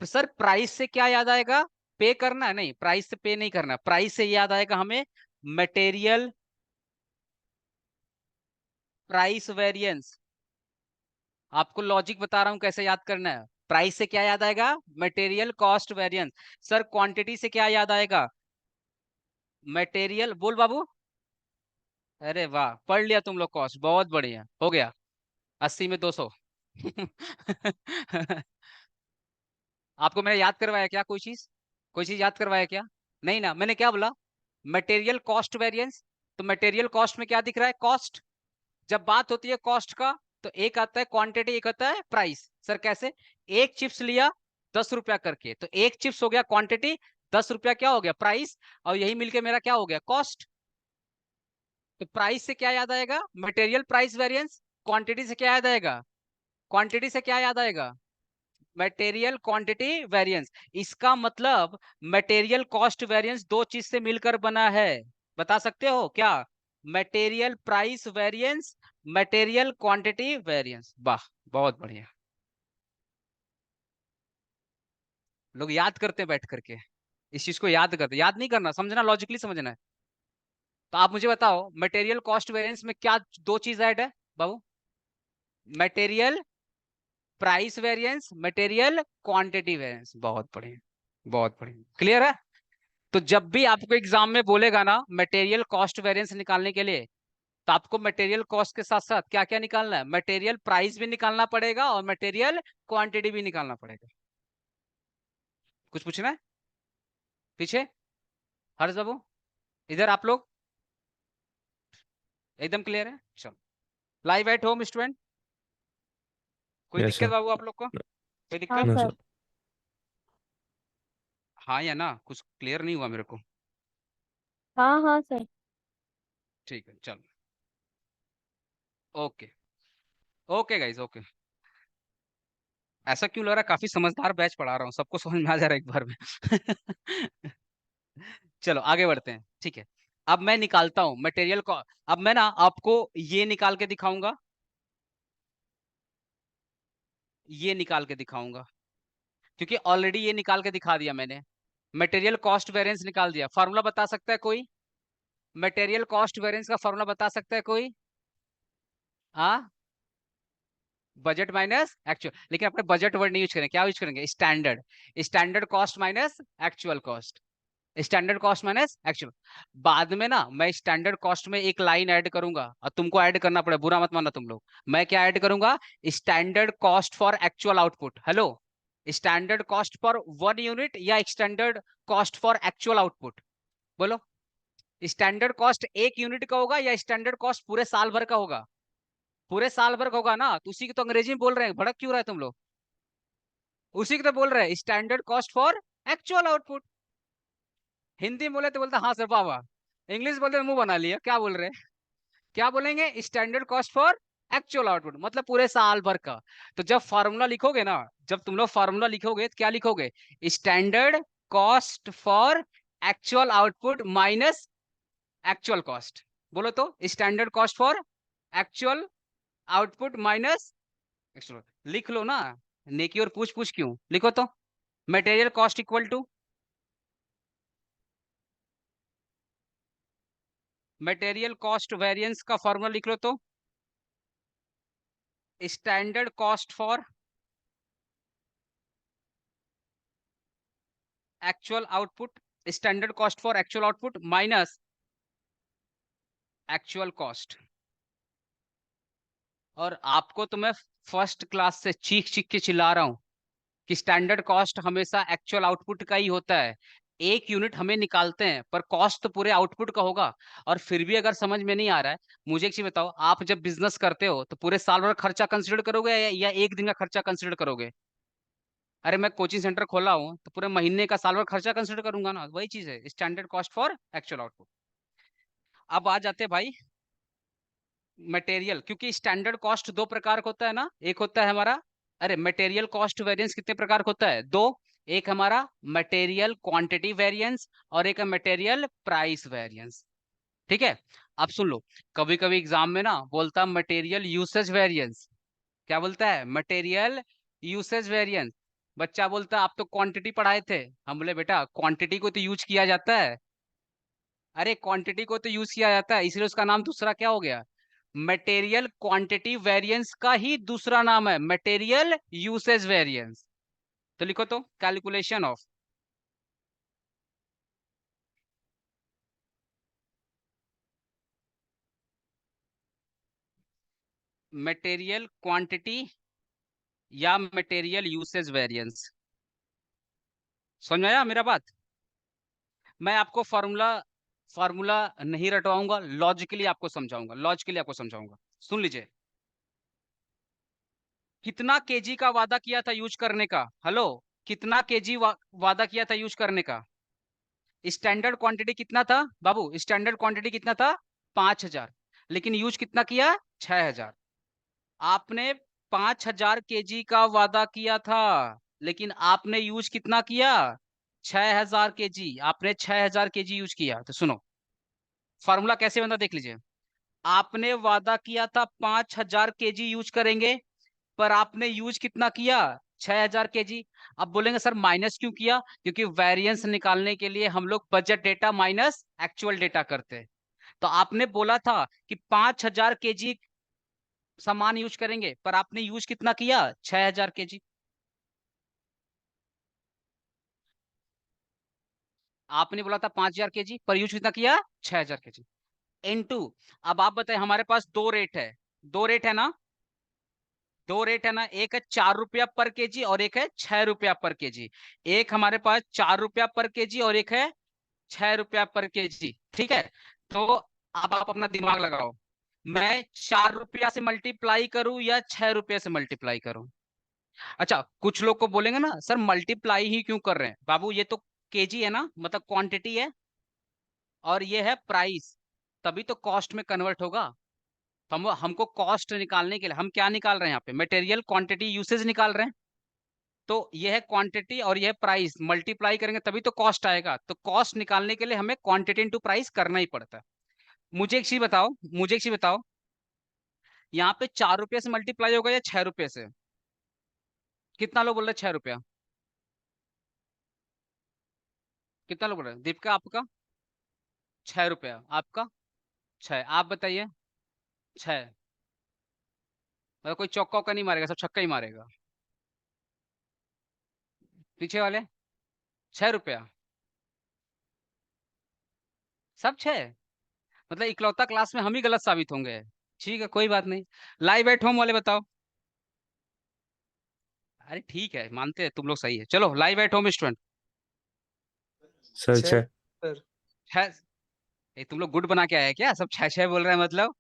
Sir price से क्या याद आएगा? पे करना है? नहीं, प्राइस से पे नहीं करना, प्राइस से याद आएगा हमें मटेरियल प्राइस वेरिएंस। आपको लॉजिक बता रहा हूं कैसे याद करना है। प्राइस से क्या याद आएगा? Material cost variance. Sir quantity से क्या याद आएगा? मटेरियल, बोल बाबू। अरे वाह, पढ़ लिया तुम लोग, कॉस्ट बहुत बढ़िया, हो गया 80 में 200। आपको मैंने याद करवाया क्या कोई चीज? कोई चीज याद करवाया क्या? नहीं ना, मैंने क्या बोला? Material cost variance. तो मटेरियल कॉस्ट में क्या दिख रहा है? कॉस्ट। जब बात होती है कॉस्ट का, तो एक आता है क्वांटिटी, एक आता है प्राइस। सर कैसे? एक चिप्स लिया, 10 रुपया करके, तो एक चिप्स हो गया क्वांटिटी, 10 रुपया क्या हो गया प्राइस, और यही मिलके मेरा क्या हो गया कॉस्ट। तो प्राइस से क्या याद आएगा, मटेरियल प्राइस वेरिएंस। क्वांटिटी से क्या याद आएगा, क्वांटिटी से क्या याद आएगा, मटेरियल क्वांटिटी वेरिएंस। इसका मतलब मटेरियल कॉस्ट वेरिएंस दो चीज से मिलकर बना है, बता सकते हो क्या, material price variance, material quantity variance. वाह, बहुत बढ़िया। लोग याद करते हैं बैठ करके, इस चीज को याद करते, याद नहीं करना, समझना, लॉजिकली समझना है। तो आप मुझे बताओ मटेरियल कॉस्ट वेरिएंस में क्या दो चीज ऐड है बाबू, material price variance, material quantity variance. बहुत बढ़िया, बहुत बढ़िया, क्लियर है। तो जब भी आपको एग्जाम में बोलेगा ना मटेरियल कॉस्ट वेरिएंस निकालने के लिए, तो आपको मटेरियल कॉस्ट के साथ साथ क्या क्या निकालना है, मटेरियल प्राइस भी निकालना पड़ेगा और मटेरियल क्वांटिटी भी निकालना पड़ेगा। कुछ पूछना है पीछे, हर्ष बाबू, इधर आप लोग एकदम क्लियर है। चलो, लाइव एट होम स्टूडेंट, कोई यस दिक्कत सर। बाबू आप लोग को, कोई हाँ दिक्कत। No sir. सर। हाँ या ना, कुछ क्लियर नहीं हुआ मेरे को। हाँ हाँ सर। ठीक है चलो, ओके, ओके गाइज, ओके। ऐसा क्यों लग रहा है, काफी समझदार बैच पढ़ा रहा हूँ, सबको समझ में आ जा रहा है एक बार में। चलो आगे बढ़ते हैं, ठीक है। अब मैं निकालता हूं मटेरियल को, अब मैं ना आपको ये निकाल के दिखाऊंगा, ये निकाल के दिखाऊंगा, क्योंकि ऑलरेडी ये निकाल के दिखा दिया मैंने। मटेरियल कॉस्ट वेरिएंस निकाल दिया, फार्मूला बता सकता है कोई, मटेरियल कॉस्ट वेरिएंस का फार्मूला बता सकता है कोई, हाँ, बजट माइनस एक्चुअल, लेकिन अपने बजट वर्ड नहीं यूज करेंगे, क्या यूज करेंगे, standard, standard cost minus actual cost, standard cost minus actual. बाद में ना मैं स्टैंडर्ड कॉस्ट में एक लाइन ऐड करूंगा, और तुमको ऐड करना पड़े, बुरा मत मानना तुम लोग। मैं क्या ऐड करूंगा, standard cost for actual output. Hello, standard cost for 1 unit या standard cost for actual output, बोलो। स्टैंडर्ड कॉस्ट 1 यूनिट का होगा या स्टैंडर्ड कॉस्ट पूरे साल भर का होगा, पूरे साल भर का होगा ना, तो उसी की तो अंग्रेजी में बोल रहे हैं, भड़क क्यों रहे हैं तुम लोग, उसी की तो बोल रहे हैं, standard cost for actual output. Hindi बोले तो बोलते हाँ सर वाह वाह, इंग्लिश बोलते मुंह बना लिया, क्या बोल रहे हैं, क्या बोलेंगे, standard cost for actual output, मतलब पूरे साल भर का। तो जब फार्मूला लिखोगे ना, जब तुम लोग फार्मूला लिखोगे तो क्या लिखोगे, standard cost for actual output minus actual cost. बोलो तो, standard cost for actual output minus actual, लिख लो ना, नेकी और पूछ पूछ क्यों, लिखो तो, material cost equal to, material cost variance का फॉर्मूला लिख लो तो, standard cost for actual output, standard cost for actual output minus actual cost. और आपको तो मैं फर्स्ट क्लास से चीख चीख के चिल्ला रहा हूं कि स्टैंडर्ड कॉस्ट हमेशा एक्चुअल आउटपुट का ही होता है, 1 यूनिट हमें निकालते हैं पर कॉस्ट तो पूरे आउटपुट का होगा। और फिर भी अगर समझ में नहीं आ रहा है, मुझे एक चीज बताओ, आप जब बिजनेस करते हो तो पूरे साल भर खर्चा कंसिडर करोगे या एक दिन का खर्चा कंसिडर करोगे। अरे मैं कोचिंग सेंटर खोला हूँ तो पूरे महीने का साल भर खर्चा कंसिडर करूंगा ना, वही चीज है standard cost for actual output. अब आ जाते हैं भाई मटेरियल, क्योंकि स्टैंडर्ड कॉस्ट दो प्रकार का होता है ना, एक होता है हमारा, अरे मटेरियल कॉस्ट वेरिएंस कितने प्रकार का होता है, दो, एक हमारा मटेरियल क्वांटिटी वेरिएंस और एक है मटेरियल प्राइस वेरिएंस। ठीक है, अब सुन लो, कभी कभी एग्जाम में ना बोलता मटेरियल यूसेज वेरिएंस, क्या बोलता है, मटेरियल यूसेज वेरिएंस। बच्चा बोलता है आप तो क्वांटिटी पढ़ाए थे, हम बोले बेटा क्वांटिटी को तो यूज किया जाता है, अरे क्वांटिटी को तो यूज किया जाता है, इसलिए उसका नाम दूसरा क्या हो गया, मटेरियल क्वांटिटी वेरिएंस का ही दूसरा नाम है मटेरियल यूसेज वेरिएंस। तो लिखो तो, कैलकुलेशन ऑफ मटेरियल क्वांटिटी या मटेरियल यूसेज वेरिएंस। समझ में आया मेरा बात, मैं आपको फॉर्मूला फॉर्मूला नहीं रटवाऊंगा, लॉजिकली आपको समझाऊंगा, लॉजिकली आपको समझाऊंगा, सुन लीजिए। कितना केजी का वादा किया था यूज करने का, हेलो, कितना केजी वादा किया था यूज करने का? स्टैंडर्ड क्वांटिटी कितना था बाबू? स्टैंडर्ड क्वांटिटी कितना था? 5,000। लेकिन यूज कितना किया? 6,000। आपने 5,000 केजी का वादा किया था, लेकिन आपने यूज कितना किया? 6,000 केजी। आपने 6,000 केजी यूज किया। तो सुनो, फार्मूला कैसे बनता देख लीजिए। आपने वादा किया था 5,000 केजी यूज करेंगे, पर आपने यूज कितना किया? 6,000 केजी। अब बोलेंगे सर माइनस क्यों किया? क्योंकि वेरिएंस निकालने के लिए हम लोग budget data minus actual data करते हैं। तो आपने बोला था कि 5,000 केजी सामान यूज करेंगे, पर आपने यूज कितना किया? 6,000 केजी। आपने बोला था 5,000 केजी, पर यूज कितना किया? 6,000 केजी। इनटू, अब आप बताए, हमारे पास दो रेट है। दो रेट है ना? दो रेट है ना? एक है 4 रुपया पर केजी और एक है 6 रुपया पर केजी। एक हमारे पास 4 रुपया पर केजी और एक है 6 रुपया पर केजी। ठीक है? तो अब आप अपना दिमाग लगाओ, मैं 4 रुपया से मल्टीप्लाई करूं या 6 रुपया से मल्टीप्लाई करूं? अच्छा, कुछ लोग को बोलेंगे ना सर मल्टीप्लाई ही क्यों कर रहे हैं बाबू, ये तो केजी है ना, मतलब क्वांटिटी है, और ये है प्राइस, तभी तो कॉस्ट में कन्वर्ट होगा। तो हमको कॉस्ट निकालने के लिए हम क्या निकाल रहे हैं? यहाँ पे मटेरियल क्वांटिटी यूसेज निकाल रहे हैं। तो ये है क्वांटिटी और ये है प्राइस, मल्टीप्लाई करेंगे तभी तो कॉस्ट आएगा। तो कॉस्ट निकालने के लिए हमें क्वांटिटी इंटू प्राइस करना ही पड़ता है। मुझे एक चीज बताओ, मुझे एक चीज बताओ, यहाँ पे 4 रुपये से मल्टीप्लाई होगा या 6 रुपये से? कितना लोग बोल रहे 6 रुपया? कितना लोग बोल रहे हैं? दीपिका आपका? 6 रुपया। आपका? 6। आप बताइए। 6। मतलब कोई चौका वौका नहीं मारेगा, सब छक्का ही मारेगा। पीछे वाले? 6 रुपया। सब 6? मतलब इकलौता क्लास में हम ही गलत साबित होंगे। ठीक है, कोई बात नहीं। लाइव एट होम वाले बताओ। अरे ठीक है, मानते हैं तुम लोग सही है। चलो live at home student. Sir 6 sir. 6? तुम लोग गुड बना के आए हैं क्या? सब 6 6 बोल रहे हैं मतलब?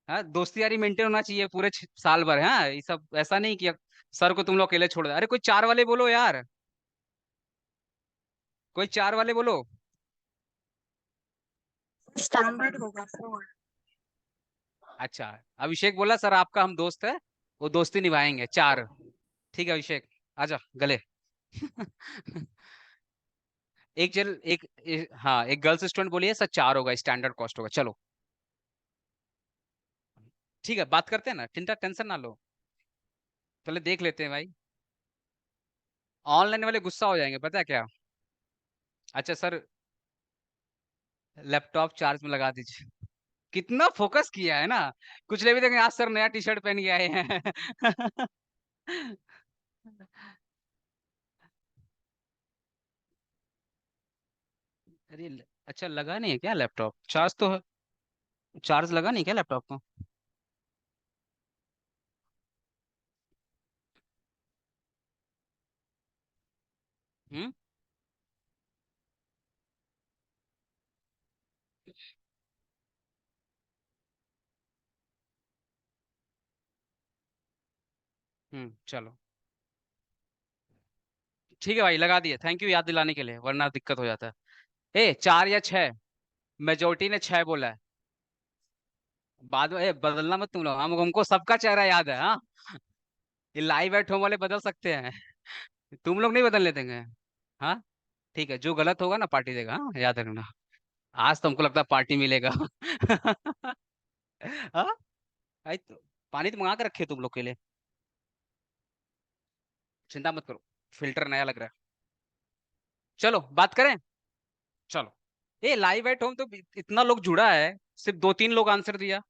हाँ, दोस्ती यारी मेंटेन होना चाहिए पूरे साल भर। हाँ, ये सब ऐसा नहीं कि सर को तुम लोग अकेले छोड़ दे। अरे कोई 4 वाले बोलो यार, कोई 4 वाले बोलो। स्टैंडर्ड होगा फोर। अच्छा, अभिषेक बोला सर आपका हम दोस्त है, वो दोस्ती निभाएंगे। 4? ठीक है अभिषेक, आजा गले। एक चल हाँ, एक गर्ल्स स्टूडेंट बोलिए सर 4 होगा, स्टैंडर्ड कॉस्ट होगा। चलो ठीक है, बात करते हैं ना, चिंता टेंशन ना लो। पहले देख लेते हैं भाई, ऑनलाइन वाले गुस्सा हो जाएंगे पता है क्या? अच्छा सर, लैपटॉप चार्ज में लगा दीजिए। कितना फोकस किया है ना। कुछ ले भी देंगे, आज सर नया टी शर्ट पहन के आए हैं। अरे अच्छा, लगा नहीं है क्या लैपटॉप चार्ज? तो चार्ज लगा नहीं क्या लैपटॉप को? हम्म। चलो ठीक है भाई, लगा दिए। थैंक यू याद दिलाने के लिए, वरना दिक्कत हो जाता है। 4 या 6? मेजोरिटी ने 6 बोला है। बाद में बदलना मत तुम लोग, हमको सबका चेहरा याद है। हाँ, ये लाइव एट होम वाले बदल सकते हैं, तुम लोग नहीं बदलने देंगे। हाँ ठीक है, जो गलत होगा ना पार्टी देगा, हाँ याद रखना। आज तो हमको लगता है पार्टी मिलेगा। हाँ भाई, तो पानी तो मंगा के रखे तुम लोग के लिए, चिंता मत करो। फिल्टर नया लग रहा है। चलो बात करें। चलो, ये लाइव एट होम तो इतना लोग जुड़ा है, सिर्फ 2 3 लोग आंसर दिया।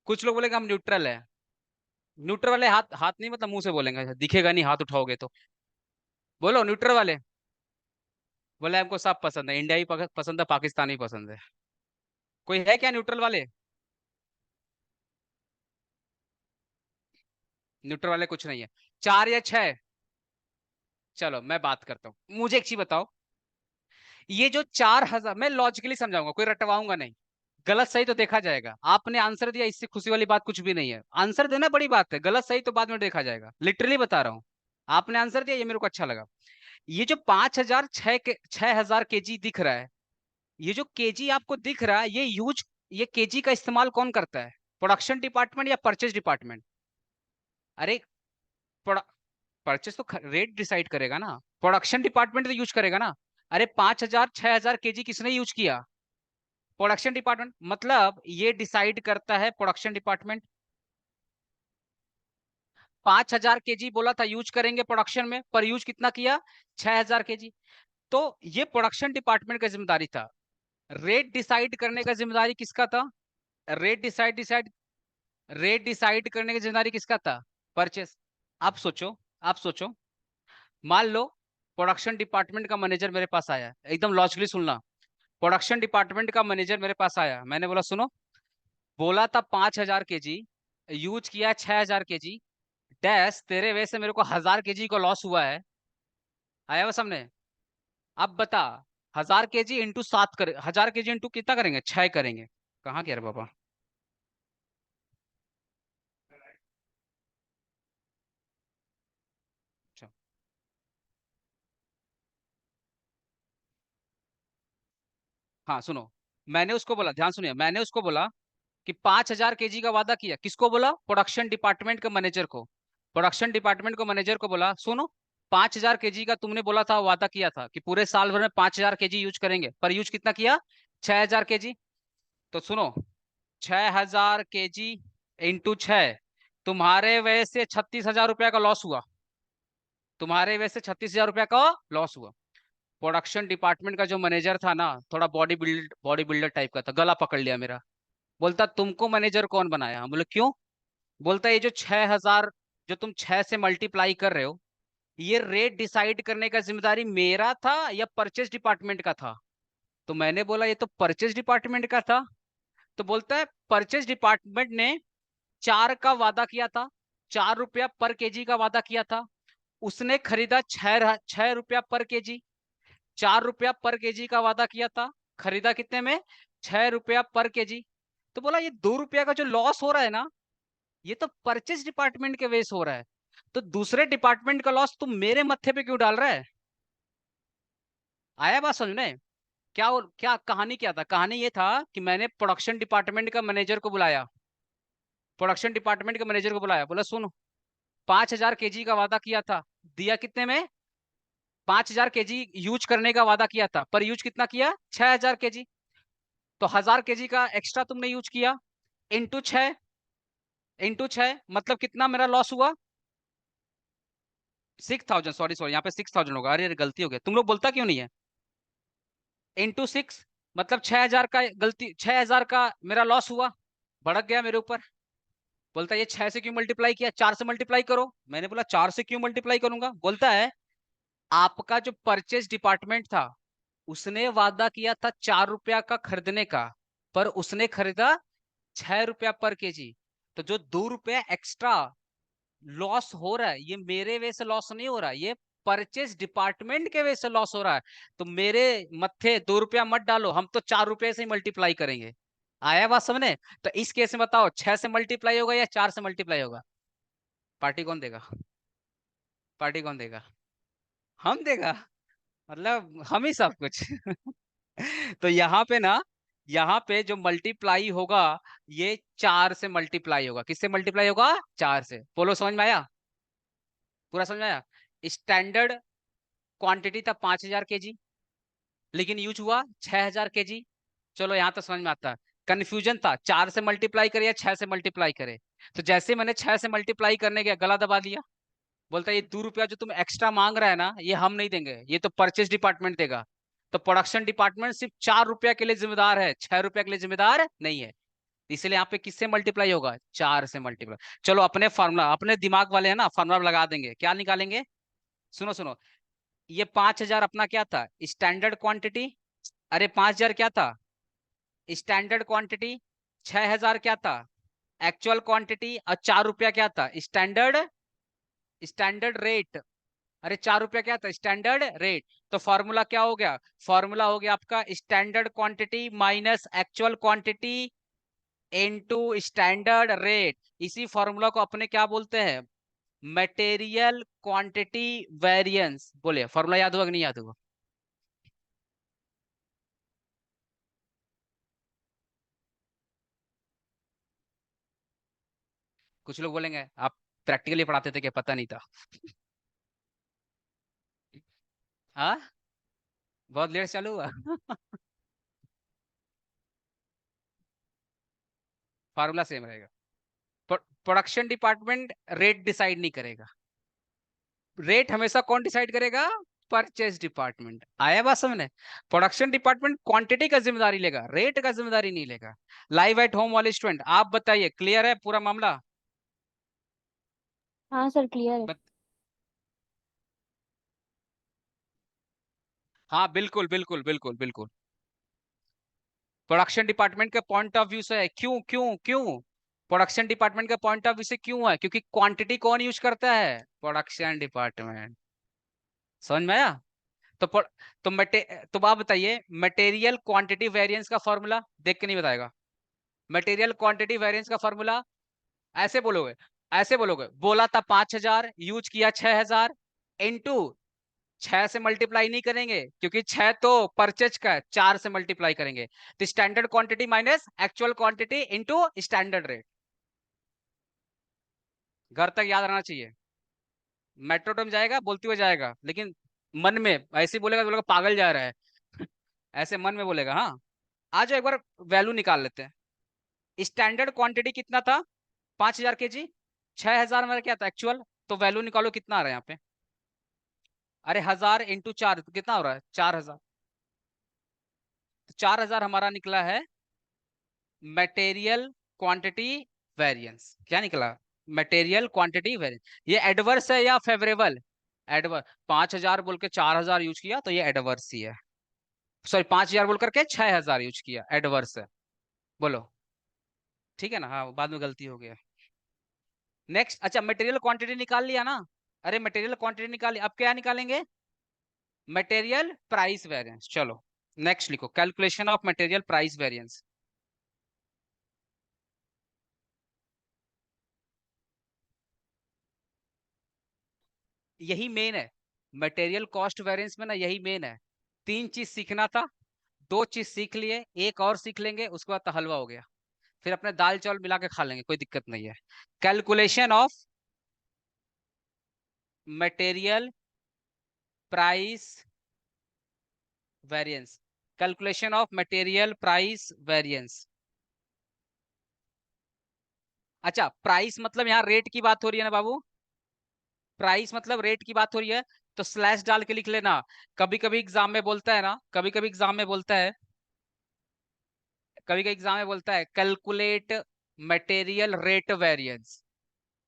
कुछ लोग बोलेंगे हम न्यूट्रल है। न्यूट्रल वाले हाथ हाथ नहीं, मतलब मुंह से बोलेंगे, दिखेगा नहीं हाथ उठाओगे तो। बोलो न्यूट्रल वाले। बोले हमको सब पसंद है, इंडिया ही पसंद है, पाकिस्तान ही पसंद है। कोई है क्या न्यूट्रल वाले? न्यूट्रल वाले कुछ नहीं है। 4 या 6? चलो मैं बात करता हूँ, मुझे एक चीज बताओ, ये जो 4,000, मैं लॉजिकली समझाऊंगा, कोई रटवाऊंगा नहीं। गलत सही तो देखा जाएगा, आपने आंसर दिया, इससे खुशी वाली बात कुछ भी नहीं है। आंसर देना बड़ी बात है, गलत सही तो बाद में देखा जाएगा, लिटरली बता रहा हूँ। आपने आंसर दिया, ये मेरे को अच्छा लगा। ये जो 5,000 6,000 केजी दिख रहा है, ये जो केजी आपको दिख रहा है, ये केजी का इस्तेमाल कौन करता है? प्रोडक्शन डिपार्टमेंट या परचेज डिपार्टमेंट? अरे परचेज तो रेट डिसाइड करेगा ना, प्रोडक्शन डिपार्टमेंट तो यूज करेगा ना। अरे 5,000 6,000 केजी किसने यूज किया? Production department. मतलब ये डिसाइड करता है प्रोडक्शन डिपार्टमेंट। 5,000 केजी बोला था यूज करेंगे प्रोडक्शन में, पर यूज कितना किया? 6,000 केजी। तो ये प्रोडक्शन डिपार्टमेंट का जिम्मेदारी था। रेट डिसाइड करने का जिम्मेदारी किसका था? Rate decide decide rate decide करने की जिम्मेदारी किसका था? परचेस। आप सोचो, मान लो प्रोडक्शन डिपार्टमेंट का मैनेजर मेरे पास आया, एकदम लॉजिकली सुनना। प्रोडक्शन डिपार्टमेंट का मैनेजर मेरे पास आया, मैंने बोला सुनो, बोला था 5,000 केजी, यूज किया 6,000 केजी, डैश तेरे वजह से मेरे को 1,000 केजी का लॉस हुआ है। आया वो सामने? अब बता, 1,000 केजी इंटू 7 कर, 1,000 केजी इंटू कितना करेंगे? 6 करेंगे। कहाँ गया रे बाबा? अच्छा, हाँ सुनो, मैंने उसको बोला, ध्यान सुनिए, मैंने उसको बोला कि 5,000 केजी का वादा किया। किसको बोला? प्रोडक्शन डिपार्टमेंट के मैनेजर को। प्रोडक्शन डिपार्टमेंट को मैनेजर को बोला सुनो, 5,000 केजी का तुमने बोला था, वादा किया था कि पूरे साल भर में 5,000 केजी यूज करेंगे, पर यूज कितना किया? 6,000 केजी। तो सुनो, 6,000 केजी इंटू 6, तुम्हारे वजह से 36,000 रुपया का लॉस हुआ। तुम्हारे वजह से 36,000 रुपया का लॉस हुआ। प्रोडक्शन डिपार्टमेंट का जो मैनेजर था ना, थोड़ा बॉडी बिल्डर टाइप का था, गला पकड़ लिया मेरा। बोलता तुमको मैनेजर कौन बनाया? हम बोले क्यों? बोलता ये जो 6,000 जो तुम 6 से मल्टीप्लाई कर रहे हो, ये रेट डिसाइड करने का जिम्मेदारी मेरा था या परचेज डिपार्टमेंट का था? तो मैंने बोला ये तो परचेज डिपार्टमेंट का था। तो बोलता है परचेज डिपार्टमेंट ने 4 का वादा किया था, 4 रुपया पर केजी का वादा किया था। उसने खरीदा 6 रुपया पर केजी। 4 रुपया पर केजी का वादा किया था, खरीदा कितने में? 6 रुपया पर केजी। तो बोला ये 2 रुपया का जो लॉस हो रहा है ना, ये तो परचेज डिपार्टमेंट के वेस हो रहा है। तो दूसरे डिपार्टमेंट का लॉस तुम मेरे मत्थे पे क्यों डाल रहा है? आया बात समझ में? क्या कहानी क्या था? कहानी ये था कि मैंने प्रोडक्शन डिपार्टमेंट का मैनेजर को बुलाया, प्रोडक्शन डिपार्टमेंट के मैनेजर को बुलाया, बोला सुनो, 5,000 केजी का वादा किया था, दिया कितने में? 5,000 केजी यूज करने का वादा किया था, पर यूज कितना किया? 6,000 केजी। तो 1,000 केजी का एक्स्ट्रा तुमने यूज किया, इंटू 6, इंटू 6 मतलब कितना मेरा लॉस हुआ? 6,000, सॉरी सॉरी, यहाँ पे 6,000 होगा। अरे गलती हो गया, तुम लोग बोलता क्यों नहीं है? इंटू 6 मतलब 6,000 का गलती, 6,000 का मेरा लॉस हुआ, भड़क गया मेरे ऊपर। बोलता है ये 6 से क्यों मल्टीप्लाई किया? 4 से मल्टीप्लाई करो। मैंने बोला 4 से क्यों मल्टीप्लाई करूंगा? बोलता है आपका जो परचेज डिपार्टमेंट था, उसने वादा किया था 4 रुपया का खरीदने का, पर उसने खरीदा 6 रुपया पर केजी। तो जो 2 रुपया एक्स्ट्रा लॉस हो रहा है, ये मेरे वजह से लॉस नहीं हो रहा है, ये परचेज डिपार्टमेंट के वजह से लॉस हो रहा है। तो मेरे मत्थे 2 रुपया मत डालो, हम तो 4 रुपये से ही मल्टीप्लाई करेंगे। आया बात समझने? तो इस केस में बताओ 6 से मल्टीप्लाई होगा या 4 से मल्टीप्लाई होगा? पार्टी कौन देगा? पार्टी कौन देगा? हम देगा, मतलब हम ही सब कुछ। तो यहाँ पे ना, यहाँ पे जो मल्टीप्लाई होगा, ये 4 से मल्टीप्लाई होगा। किससे मल्टीप्लाई होगा? 4 से। बोलो समझ में आया? पूरा समझ में आया? स्टैंडर्ड क्वांटिटी था 5,000 केजी, लेकिन यूज हुआ 6,000 केजी। चलो यहाँ तो समझ में आता है। कंफ्यूजन था 4 से मल्टीप्लाई करे या 6 से मल्टीप्लाई करे। तो जैसे मैंने 6 से मल्टीप्लाई करने गया, गला दबा दिया। बोलता है ये 2 रुपया जो तुम एक्स्ट्रा मांग रहा है ना, ये हम नहीं देंगे, ये तो परचेज डिपार्टमेंट देगा। तो प्रोडक्शन डिपार्टमेंट सिर्फ 4 रुपया के लिए जिम्मेदार है, 6 रुपया के लिए जिम्मेदार नहीं है। इसलिए यहाँ पे किससे मल्टीप्लाई होगा? 4 से मल्टीप्लाई। चलो अपने फार्मूला, अपने दिमाग वाले है ना, फार्मूला लगा देंगे। क्या निकालेंगे? सुनो सुनो, ये 5,000 अपना क्या था? Standard quantity. अरे 5,000 क्या था? Standard quantity. 6,000 क्या था? Actual quantity. और 4 रुपया क्या था? Standard standard rate. अरे 4 रुपया क्या था? Standard rate. तो फॉर्मूला क्या हो गया? फॉर्मूला हो गया आपका standard quantity minus actual quantity into standard rate. इसी फॉर्मूला को अपने क्या बोलते हैं? मटेरियल क्वांटिटी वेरिएंस, बोले फॉर्मूला याद होगा कि नहीं याद होगा? कुछ लोग बोलेंगे आप प्रैक्टिकली पढ़ाते थे, क्या पता नहीं था? हाँ, बहुत लेट चालू हुआ। फार्मूला सेम रहेगा। प्रोडक्शन डिपार्टमेंट रेट डिसाइड नहीं करेगा। रेट हमेशा कौन डिसाइड करेगा? Purchase department. आया बात समझने? प्रोडक्शन डिपार्टमेंट क्वांटिटी का जिम्मेदारी लेगा, रेट का जिम्मेदारी नहीं लेगा। लाइव एट होम वाले स्टूडेंट आप बताइए, क्लियर है पूरा मामला? हाँ सर, क्लियर है। बत... हाँ बिल्कुल बिल्कुल बिल्कुल बिल्कुल। प्रोडक्शन डिपार्टमेंट के पॉइंट ऑफ व्यू से है। क्यों क्यों क्यों? प्रोडक्शन डिपार्टमेंट के पॉइंट ऑफ व्यू से क्यों है? क्योंकि क्वांटिटी कौन यूज करता है? Production department. समझ में आया? तो तो तो आप बताइए, मटेरियल क्वांटिटी वेरिएंस का फॉर्मूला देख के नहीं बताएगा। मटेरियल क्वांटिटी वेरिएंस का फॉर्मूला ऐसे बोलोगे, ऐसे बोलोगे, बोला था 5,000, यूज किया 6,000, इंटू 6 से मल्टीप्लाई नहीं करेंगे क्योंकि 6 तो परचेज का है, 4 से मल्टीप्लाई करेंगे। तो standard quantity minus actual quantity into standard rate. घर तक याद रहना चाहिए। मेट्रो टर्म जाएगा, बोलते हुए जाएगा, लेकिन मन में ऐसे ही बोलेगा तो बोलेगा पागल जा रहा है। ऐसे मन में बोलेगा। हाँ, आ जाओ एक बार वैल्यू निकाल लेते हैं। स्टैंडर्ड क्वांटिटी कितना था? 5,000 के जी। 6,000 हमारा क्या था एक्चुअल? तो वैल्यू निकालो कितना आ रहा है यहाँ पे। अरे 1,000 इंटू 4 तो कितना हो रहा है? 4,000। तो 4,000 हमारा निकला है मटेरियल क्वांटिटी वेरिएंस। क्या निकला? Material quantity variance. ये एडवर्स है या फेवरेबल? एडवर्स। 5,000 बोल के 4,000 यूज किया तो ये एडवर्स ही है। सॉरी, 5,000 बोल करके 6,000 यूज किया, एडवर्स है। बोलो ठीक है ना? हाँ, बाद में गलती हो गया। नेक्स्ट, अच्छा मटेरियल क्वांटिटी निकाल लिया ना? अरे मटेरियल क्वांटिटी निकाल लिया, अब क्या निकालेंगे? Material price variance. चलो नेक्स्ट लिखो, calculation of material price variance. यही मेन है मटेरियल कॉस्ट वेरिएंस में ना, यही मेन है। 3 चीज सीखना था, 2 चीज सीख लिए, एक और सीख लेंगे उसके बाद तो हलवा हो गया। फिर अपने दाल चावल मिला के खा लेंगे, कोई दिक्कत नहीं है। Calculation of material price variance. Calculation of material price variance. अच्छा, प्राइस मतलब यहाँ रेट की बात हो रही है ना बाबू? प्राइस मतलब रेट की बात हो रही है, तो स्लैश डाल के लिख लेना। कभी कभी एग्जाम में बोलता है ना, कभी कभी एग्जाम में बोलता है, कभी कभी एग्जाम में बोलता है कैलकुलेट मटेरियल रेट वेरिएंस।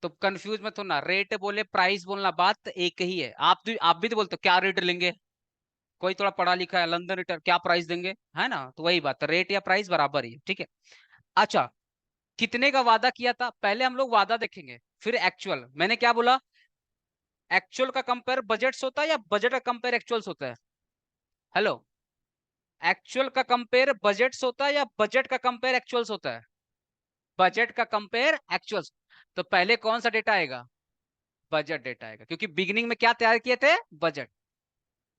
तो कंफ्यूज मत होना, रेट बोले प्राइस बोलना, बात एक ही है। आप भी तो बोलते हो क्या रेट लेंगे। कोई थोड़ा पढ़ा लिखा है, लंदन रिटर क्या प्राइस देंगे, है ना? तो वही बात, रेट या प्राइस बराबर ही है, ठीक है। अच्छा, कितने का वादा किया था? पहले हम लोग वादा देखेंगे फिर एक्चुअल। मैंने क्या बोला? एक्चुअल का कंपेयर बजट होता है या बजट का कंपेयर एक्चुअल होता है? हेलो, एक्चुअल का कंपेयर बजट होता है या बजट का कंपेयर एक्चुअल होता है? बजट का कंपेयर एक्चुअल। तो पहले कौन सा डेटा आएगा? बजट डेटा आएगा, क्योंकि बिगिनिंग में क्या तैयार किए थे? बजट।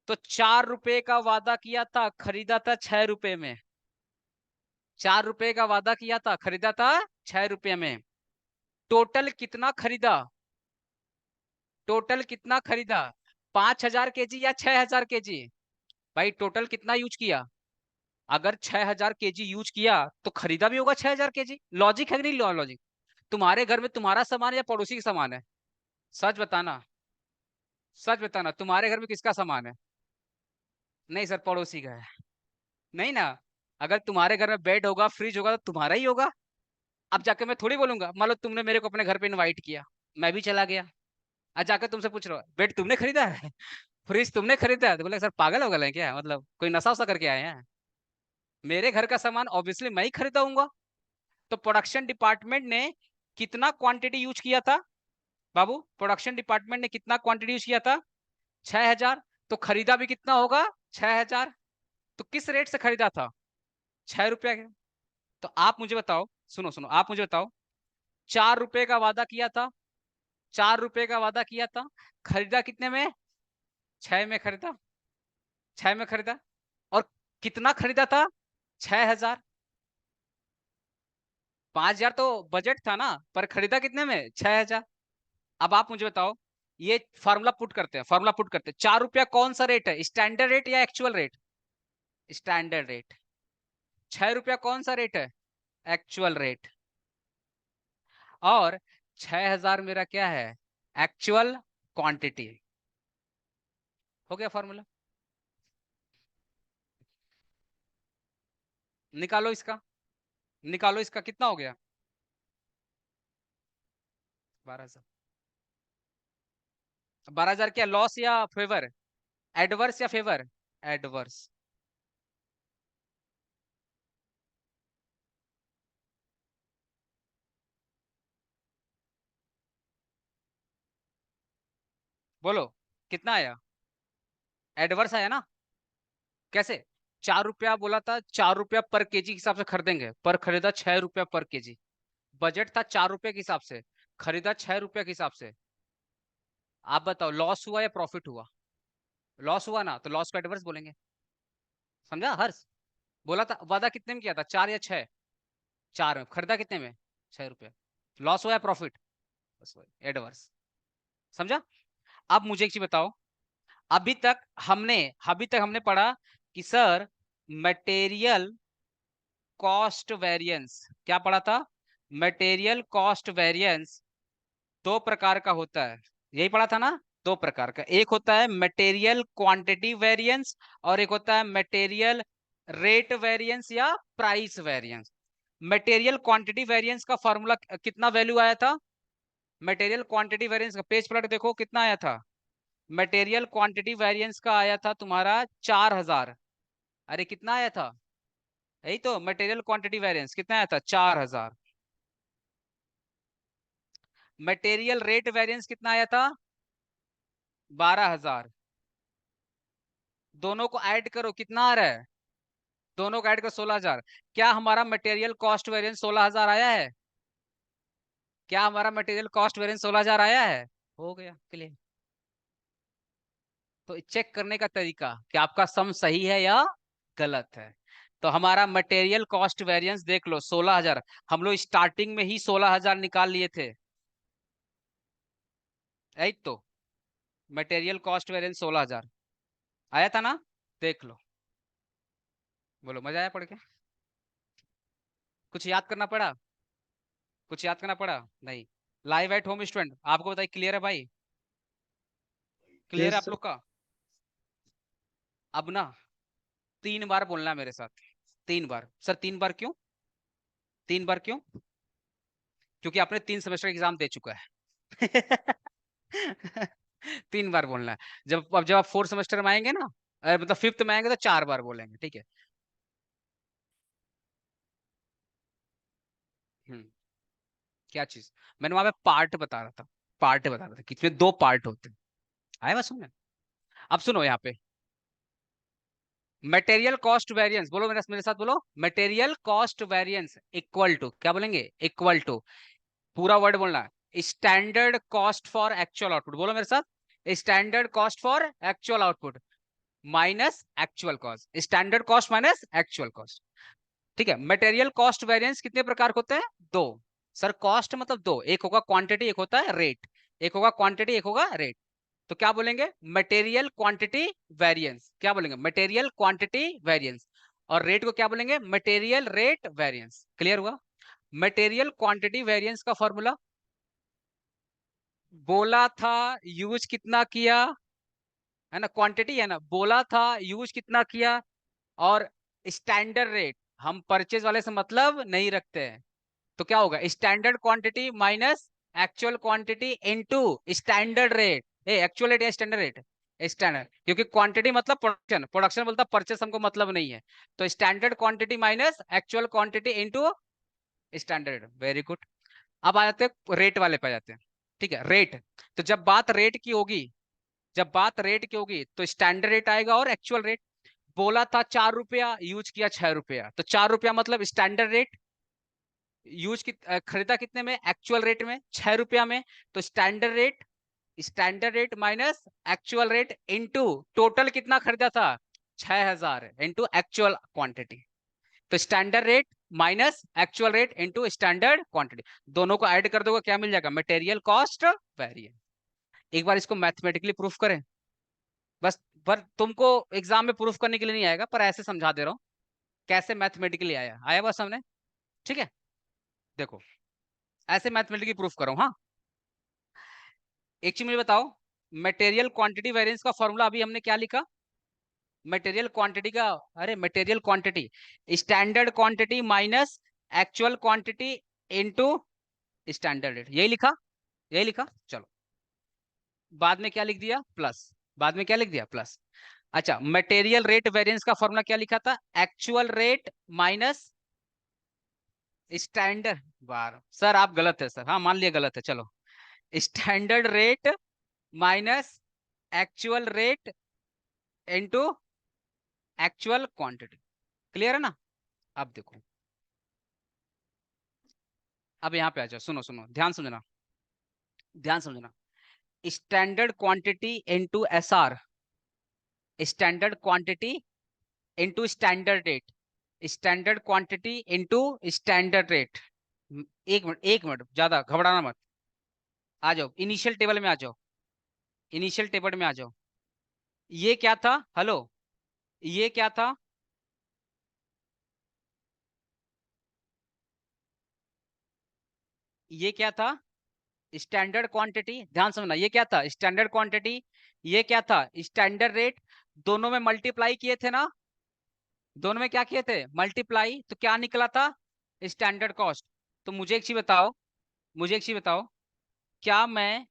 तो 4 रुपए का वादा किया था, खरीदा था 6 रुपए में। 4 रुपए का वादा किया था, खरीदा था 6 रुपए में। टोटल कितना खरीदा? टोटल कितना खरीदा? 5,000 के जी या 6,000 के जी? भाई टोटल कितना यूज किया? अगर 6,000 के जी यूज किया तो खरीदा भी होगा 6,000 के जी। लॉजिक है कि नहीं? लॉजिक। तुम्हारे घर में तुम्हारा सामान है या पड़ोसी का सामान है? सच बताना, सच बताना, तुम्हारे घर में किसका सामान है? नहीं सर, पड़ोसी का है। नहीं ना? अगर तुम्हारे घर में बेड होगा, फ्रिज होगा, तो तुम्हारा ही होगा। अब जाके मैं थोड़ी बोलूंगा, मान लो तुमने मेरे को अपने घर पे इनवाइट किया, मैं भी चला गया, आज जाकर तुमसे पूछ रहा हूँ बेड तुमने खरीदा है? फ्रिज तुमने खरीदा है? तो बोले सर पागल हो गए हैं क्या, मतलब कोई नशा वसा करके आए हैं? मेरे घर का सामान ऑब्वियसली मैं ही खरीदाऊंगा। तो प्रोडक्शन डिपार्टमेंट ने कितना क्वांटिटी यूज किया था बाबू? प्रोडक्शन डिपार्टमेंट ने कितना क्वांटिटी यूज किया था? 6,000। तो खरीदा भी कितना होगा? 6,000। तो किस रेट से खरीदा था? 6 रुपया के। तो आप मुझे बताओ, सुनो सुनो, आप मुझे बताओ, 4 रुपए का वादा किया था, ₹4 का वादा किया था, खरीदा कितने में? 6 में खरीदा, 6 में खरीदा। और कितना खरीदा था? 6,000। 5,000 तो बजट था ना, पर खरीदा कितने में? 6,000। अब आप मुझे बताओ, ये फार्मूला पुट करते हैं, फार्मूला पुट करते हैं। ₹4 कौन सा रेट है, स्टैंडर्ड रेट या एक्चुअल रेट? Standard rate. ₹6 कौन सा रेट है? Actual rate. और 6,000 मेरा क्या है? Actual quantity. हो गया फॉर्मूला। निकालो इसका, निकालो इसका, कितना हो गया? 12,000। 12,000 क्या लॉस या फेवर? एडवर्स या फेवर? एडवर्स। बोलो कितना आया? एडवर्स आया ना? कैसे? ₹4 बोला था, ₹4 पर केजी के हिसाब से खरीदेंगे, पर खरीदा ₹6 पर केजी। बजट था ₹4 के हिसाब से, खरीदा ₹6 के हिसाब से। आप बताओ लॉस हुआ या प्रॉफिट हुआ? लॉस हुआ ना, तो लॉस को एडवर्स बोलेंगे। समझा हर्ष? बोला था वादा कितने में किया था, 4 या 6? 4 में खरीदा कितने में? ₹6। लॉस हुआ या प्रॉफिट? बस वही एडवर्स। समझा? अब मुझे एक चीज बताओ, अभी तक हमने पढ़ा कि सर मटेरियल कॉस्ट वेरिएंस, क्या पढ़ा था? मटेरियल कॉस्ट वेरिएंस दो प्रकार का होता है, यही पढ़ा था ना? दो प्रकार का, एक होता है मटेरियल क्वांटिटी वेरिएंस और एक होता है मटेरियल रेट वेरिएंस या price variance. Material quantity variance का फॉर्मूला कितना वैल्यू आया था? मटेरियल क्वांटिटी वेरिएंस का पेज पलट देखो कितना आया था। मटेरियल क्वांटिटी वेरिएंस का आया था तुम्हारा 4,000। अरे कितना आया था? यही तो मटेरियल क्वांटिटी वेरिएंस कितना आया था? 4,000। मटेरियल रेट वेरिएंस कितना आया था? 12,000। दोनों को ऐड करो कितना आ रहा है? दोनों को ऐड करो 16,000। क्या हमारा मटेरियल कॉस्ट वेरिएंस 16,000 आया है? क्या हमारा मटेरियल कॉस्ट वेरिएंस 16,000 आया है? हो गया क्लियर। तो चेक करने का तरीका कि आपका सम सही है या गलत है। तो हमारा मटेरियल कॉस्ट वेरिएंस देख लो 16,000। हम लोग स्टार्टिंग में ही 16,000 निकाल लिए थे, यही तो मटेरियल कॉस्ट वेरिएंस 16,000 आया था ना? देख लो। बोलो मजा आया पढ़ के? कुछ याद करना पड़ा? कुछ याद करना पड़ा? नहीं। लाइव एट होम स्टूडेंट आपको बताइए, क्लियर है भाई? क्लियर है यस आप सर। लोग का? अब ना 3 बार बोलना है मेरे साथ। 3 बार सर, 3 बार क्यों? 3 बार क्यों? क्योंकि आपने 3 सेमेस्टर एग्जाम दे चुका है। 3 बार बोलना है। जब आप 4 सेमेस्टर में आएंगे ना, मतलब 5th में आएंगे तो 4 बार बोलेंगे, ठीक है? हम्म। क्या चीज? मैंने वहां पे पार्ट बता रहा था, पार्ट बता रहा था कि इसमें 2 पार्ट होते हैं। आए बात सुनने? अब सुनो यहाँ पे, मटेरियल कॉस्ट वेरिएंस बोलो, मेरे मेरे साथ बोलो, material cost variance equal to, क्या बोलेंगे? इक्वल टू, पूरा वर्ड बोलना है, standard cost for actual output. बोलो मेरे साथ, standard cost for actual output minus actual cost, standard cost minus actual cost. ठीक है? मटेरियल कॉस्ट वेरिएंस कितने प्रकार के होते हैं? 2। सर कॉस्ट मतलब 2, एक होगा क्वांटिटी, एक होता है रेट। एक होगा क्वांटिटी, एक होगा रेट। तो क्या बोलेंगे? Material quantity variance. क्या बोलेंगे? Material quantity variance. और रेट को क्या बोलेंगे? Material rate variance. क्लियर हुआ? मटेरियल क्वांटिटी वेरिएंस का फॉर्मूला बोला था, यूज कितना किया, है ना? क्वांटिटी है ना, बोला था यूज कितना किया, और स्टैंडर्ड रेट, हम परचेज वाले से मतलब नहीं रखते हैं। तो क्या होगा? Standard quantity minus actual quantity into standard rate. Actual rate या स्टैंडर्ड रेट? स्टैंडर्ड, क्योंकि क्वांटिटी मतलब प्रोडक्शन, प्रोडक्शन बोलता परचेस हमको मतलब नहीं है। तो standard quantity minus actual quantity into standard. Very good. अब आ जाते हैं रेट वाले पे, जाते हैं। ठीक है? रेट, तो जब बात रेट की होगी, जब बात रेट की होगी तो स्टैंडर्ड रेट आएगा और एक्चुअल रेट। बोला था ₹4, यूज किया ₹6, तो ₹4 मतलब स्टैंडर्ड रेट। खरीदा कितने में, एक्चुअल रेट में 6 रुपया में, तो standard rate minus actual rate into total कितना खरीदा था 6000 इनटू एक्चुअल क्वांटिटी। तो standard rate minus actual rate into standard quantity, दोनों को ऐड कर दोगे क्या मिल जाएगा, मटेरियल कॉस्ट वेरिएंस। एक बार इसको मैथमेटिकली प्रूफ करें बस, पर तुमको एग्जाम में प्रूफ करने के लिए नहीं आएगा, पर ऐसे समझा दे रहा हूं कैसे मैथमेटिकली आया आया बस हमने। ठीक है, देखो ऐसे मैथमेटिकली प्रूफ करो। हाँ, एक चीज मुझे बताओ, मटेरियल क्वांटिटी वेरिएंस का फॉर्मूला अभी हमने क्या लिखा, मटेरियल क्वांटिटी का, अरे material quantity standard quantity minus actual quantity into standard rate, यही लिखा, यही लिखा। चलो बाद में क्या लिख दिया, प्लस, बाद में क्या लिख दिया, प्लस। अच्छा, मटेरियल रेट वेरिएंस का फॉर्मूला क्या लिखा था, एक्चुअल रेट माइनस स्टैंडर्ड, बार सर आप गलत है सर, हाँ मान लिया गलत है, चलो standard rate minus actual rate into actual quantity. Clear है ना। अब देखो, अब यहां पे आ जाओ, सुनो सुनो, ध्यान समझना, ध्यान समझना। Standard quantity into SR, standard quantity into standard rate, standard quantity into standard rate. एक मिनट, एक मिनट, ज्यादा घबराना मत, आ जाओ इनिशियल टेबल में, आ जाओ इनिशियल टेबल में आ जाओ। ये क्या था, हेलो, ये क्या था, ये क्या था स्टैंडर्ड क्वांटिटी, ध्यान समझना, ये क्या था स्टैंडर्ड क्वांटिटी, ये क्या था स्टैंडर्ड रेट, दोनों में मल्टीप्लाई किए थे ना, दोनों में क्या किए थे मल्टीप्लाई, तो क्या निकला था स्टैंडर्ड कॉस्ट। तो मुझे एक चीज बताओ, मुझे एक चीज बताओ, क्या मैं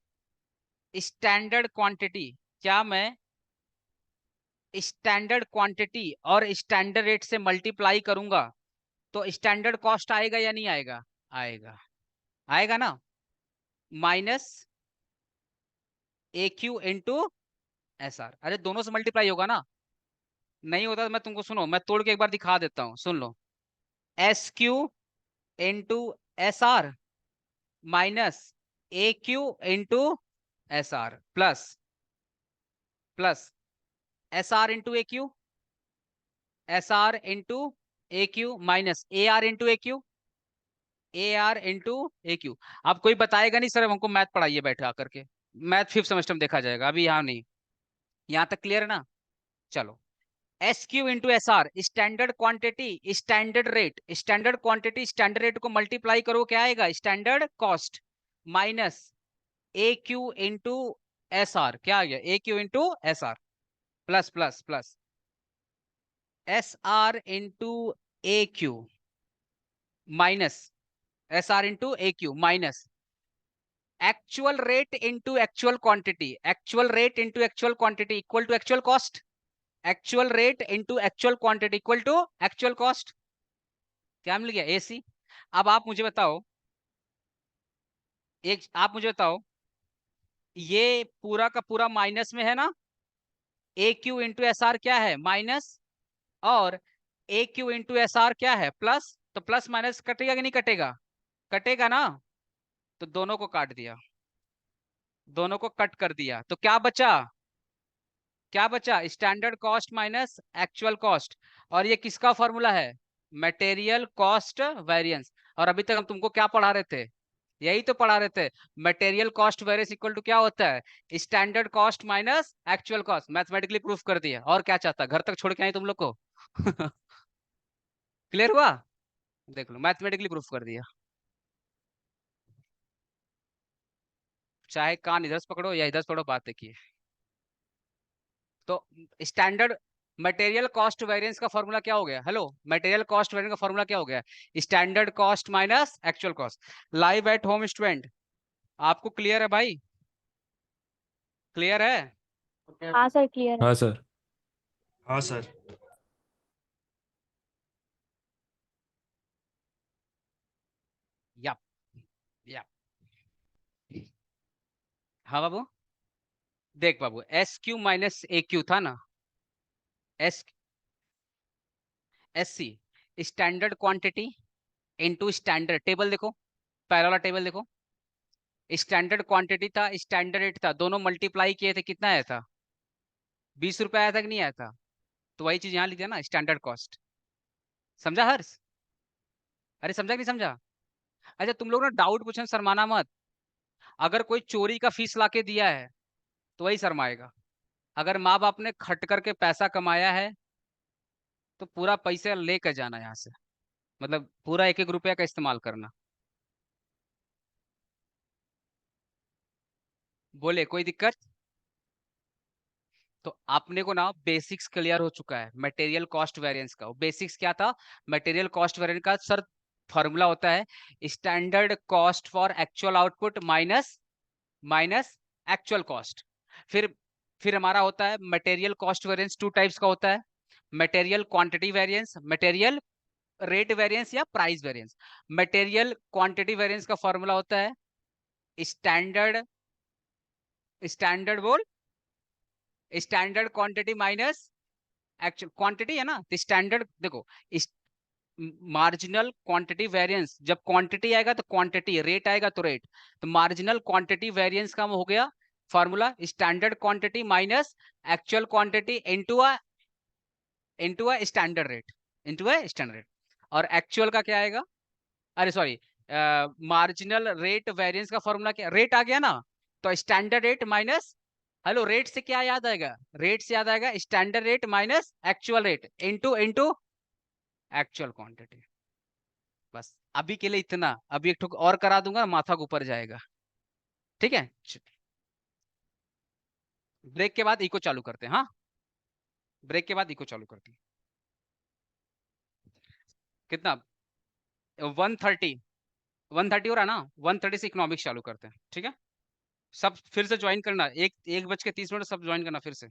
स्टैंडर्ड क्वांटिटी, क्या मैं स्टैंडर्ड क्वांटिटी और स्टैंडर्ड रेट से मल्टीप्लाई करूंगा तो स्टैंडर्ड कॉस्ट आएगा या नहीं आएगा, आएगा, आएगा ना, minus A Q into S are, अरे दोनों से मल्टीप्लाई होगा ना, नहीं होता तो मैं तुमको, सुनो मैं तोड़ के एक बार दिखा देता हूँ, सुन लो, S Q into S R minus A Q into S R plus, plus S R into A Q, S R into A Q minus A R into A Q, A R into A Q. अब कोई बताएगा नहीं sir हमको math पढ़ाइए बैठे आकर के, math fifth semester में देखा जाएगा, अभी यहाँ नहीं, यहाँ तक क्लियर है ना। चलो, S Q into S R, standard quantity standard rate, standard quantity standard rate को मल्टीप्लाई करो क्या आएगा standard cost, minus A Q into S R, क्या आ गया A Q into S R, plus plus plus S R into A Q minus S R into A Q minus actual rate into actual quantity, actual rate into actual quantity equal to actual cost, actual rate into actual quantity equal to actual cost, क्या मिल गया AC. अब आप मुझे बताओ, एक आप मुझे बताओ, ये पूरा का पूरा माइनस में है ना, ए क्यू इंटू एस आर क्या है माइनस, और ए क्यू इंटू एस आर क्या है प्लस, तो प्लस माइनस कटेगा कि नहीं कटेगा, कटेगा ना, तो दोनों को काट दिया, दोनों को कट कर दिया, तो क्या बचा, क्या बचा standard cost minus actual cost, और ये किसका फॉर्मूला है मटेरियल कॉस्ट वेरिएंस। और अभी तक हम तुमको क्या पढ़ा रहे थे, यही तो पढ़ा रहे थे, material cost variance equal to क्या होता है standard cost minus actual cost, mathematically proof कर दिया, और क्या चाहता घर तक छोड़ के आए तुम लोग को। क्लियर हुआ, देख लो मैथमेटिकली प्रूफ कर दिया, चाहे कान इधर से पकड़ो या इधर से पकड़ो, बात देखिए। तो स्टैंडर्ड मटेरियल कॉस्ट वेरिएंस का फॉर्मूला क्या हो गया, हेलो मटेरियल कॉस्ट वेरिएंस का फॉर्मूला क्या हो गया standard cost minus actual cost. Live at home student, आपको क्लियर है भाई, क्लियर है। हाँ सर, क्लियर है। हाँ सर। हाँ सर। यप यप, हाँ बाबू, देख बाबू S Q minus A Q था ना, S S C standard quantity into standard. Table देखो, पहला वाला टेबल देखो, स्टैंडर्ड क्वांटिटी था, स्टैंडर्ड रेट था, दोनों मल्टीप्लाई किए थे, कितना आया था? 20 रुपए आया था कि नहीं आया था? तो वही चीज यहाँ लिख दिया ना, स्टैंडर्ड कॉस्ट। समझा हर्ष? अरे समझा कि नहीं समझा? अच्छा तुम लोग ना डाउट पूछना शर्माना मत। अगर कोई चोरी का फीस लाके दिया है तो वही शर्माएगा। अगर माँ बाप ने खट करके पैसा कमाया है तो पूरा पैसा लेकर जाना यहाँ से, मतलब पूरा एक एक रुपया का इस्तेमाल करना। बोले कोई दिक्कत? तो आपने को ना बेसिक्स क्लियर हो चुका है मटेरियल कॉस्ट वेरिएंस का। बेसिक्स क्या था? मटेरियल कॉस्ट वेरिएंस का सर फॉर्मूला होता है standard cost for actual output minus minus actual cost. फिर हमारा होता है material cost variance, two types का होता है, material quantity variance, material rate variance या price variance. Material quantity variance का फॉर्मूला होता है स्टैंडर्ड स्टैंडर्ड बोल standard quantity minus actual quantity है ना। तो स्टैंडर्ड देखो, मार्जिनल क्वांटिटी वेरिएंस, जब क्वांटिटी आएगा तो क्वांटिटी, रेट आएगा तो रेट, तो मार्जिनल क्वांटिटी वेरिएंस का हो गया formula standard quantity minus actual quantity into a standard rate, into a standard rate. और एक्चुअल का क्या आएगा? अरे सॉरी, मार्जिनल रेट वेरिएंस का फॉर्मूला क्या? रेट आ गया ना, तो standard rate minus, hello rate से क्या याद आएगा? रेट से याद आएगा standard rate minus actual rate into into actual quantity. बस अभी के लिए इतना, अभी एक ठुक और करा दूंगा, माथा के ऊपर जाएगा। ठीक है, ब्रेक के बाद इको चालू करते हैं। हाँ, ब्रेक के बाद इको चालू करते हैं। कितना? 1:30, 1:30 हो रहा है ना, 1:30 से इकोनॉमिक्स चालू करते हैं। ठीक है, सब फिर से ज्वाइन करना, 1:30 सब ज्वाइन करना फिर से।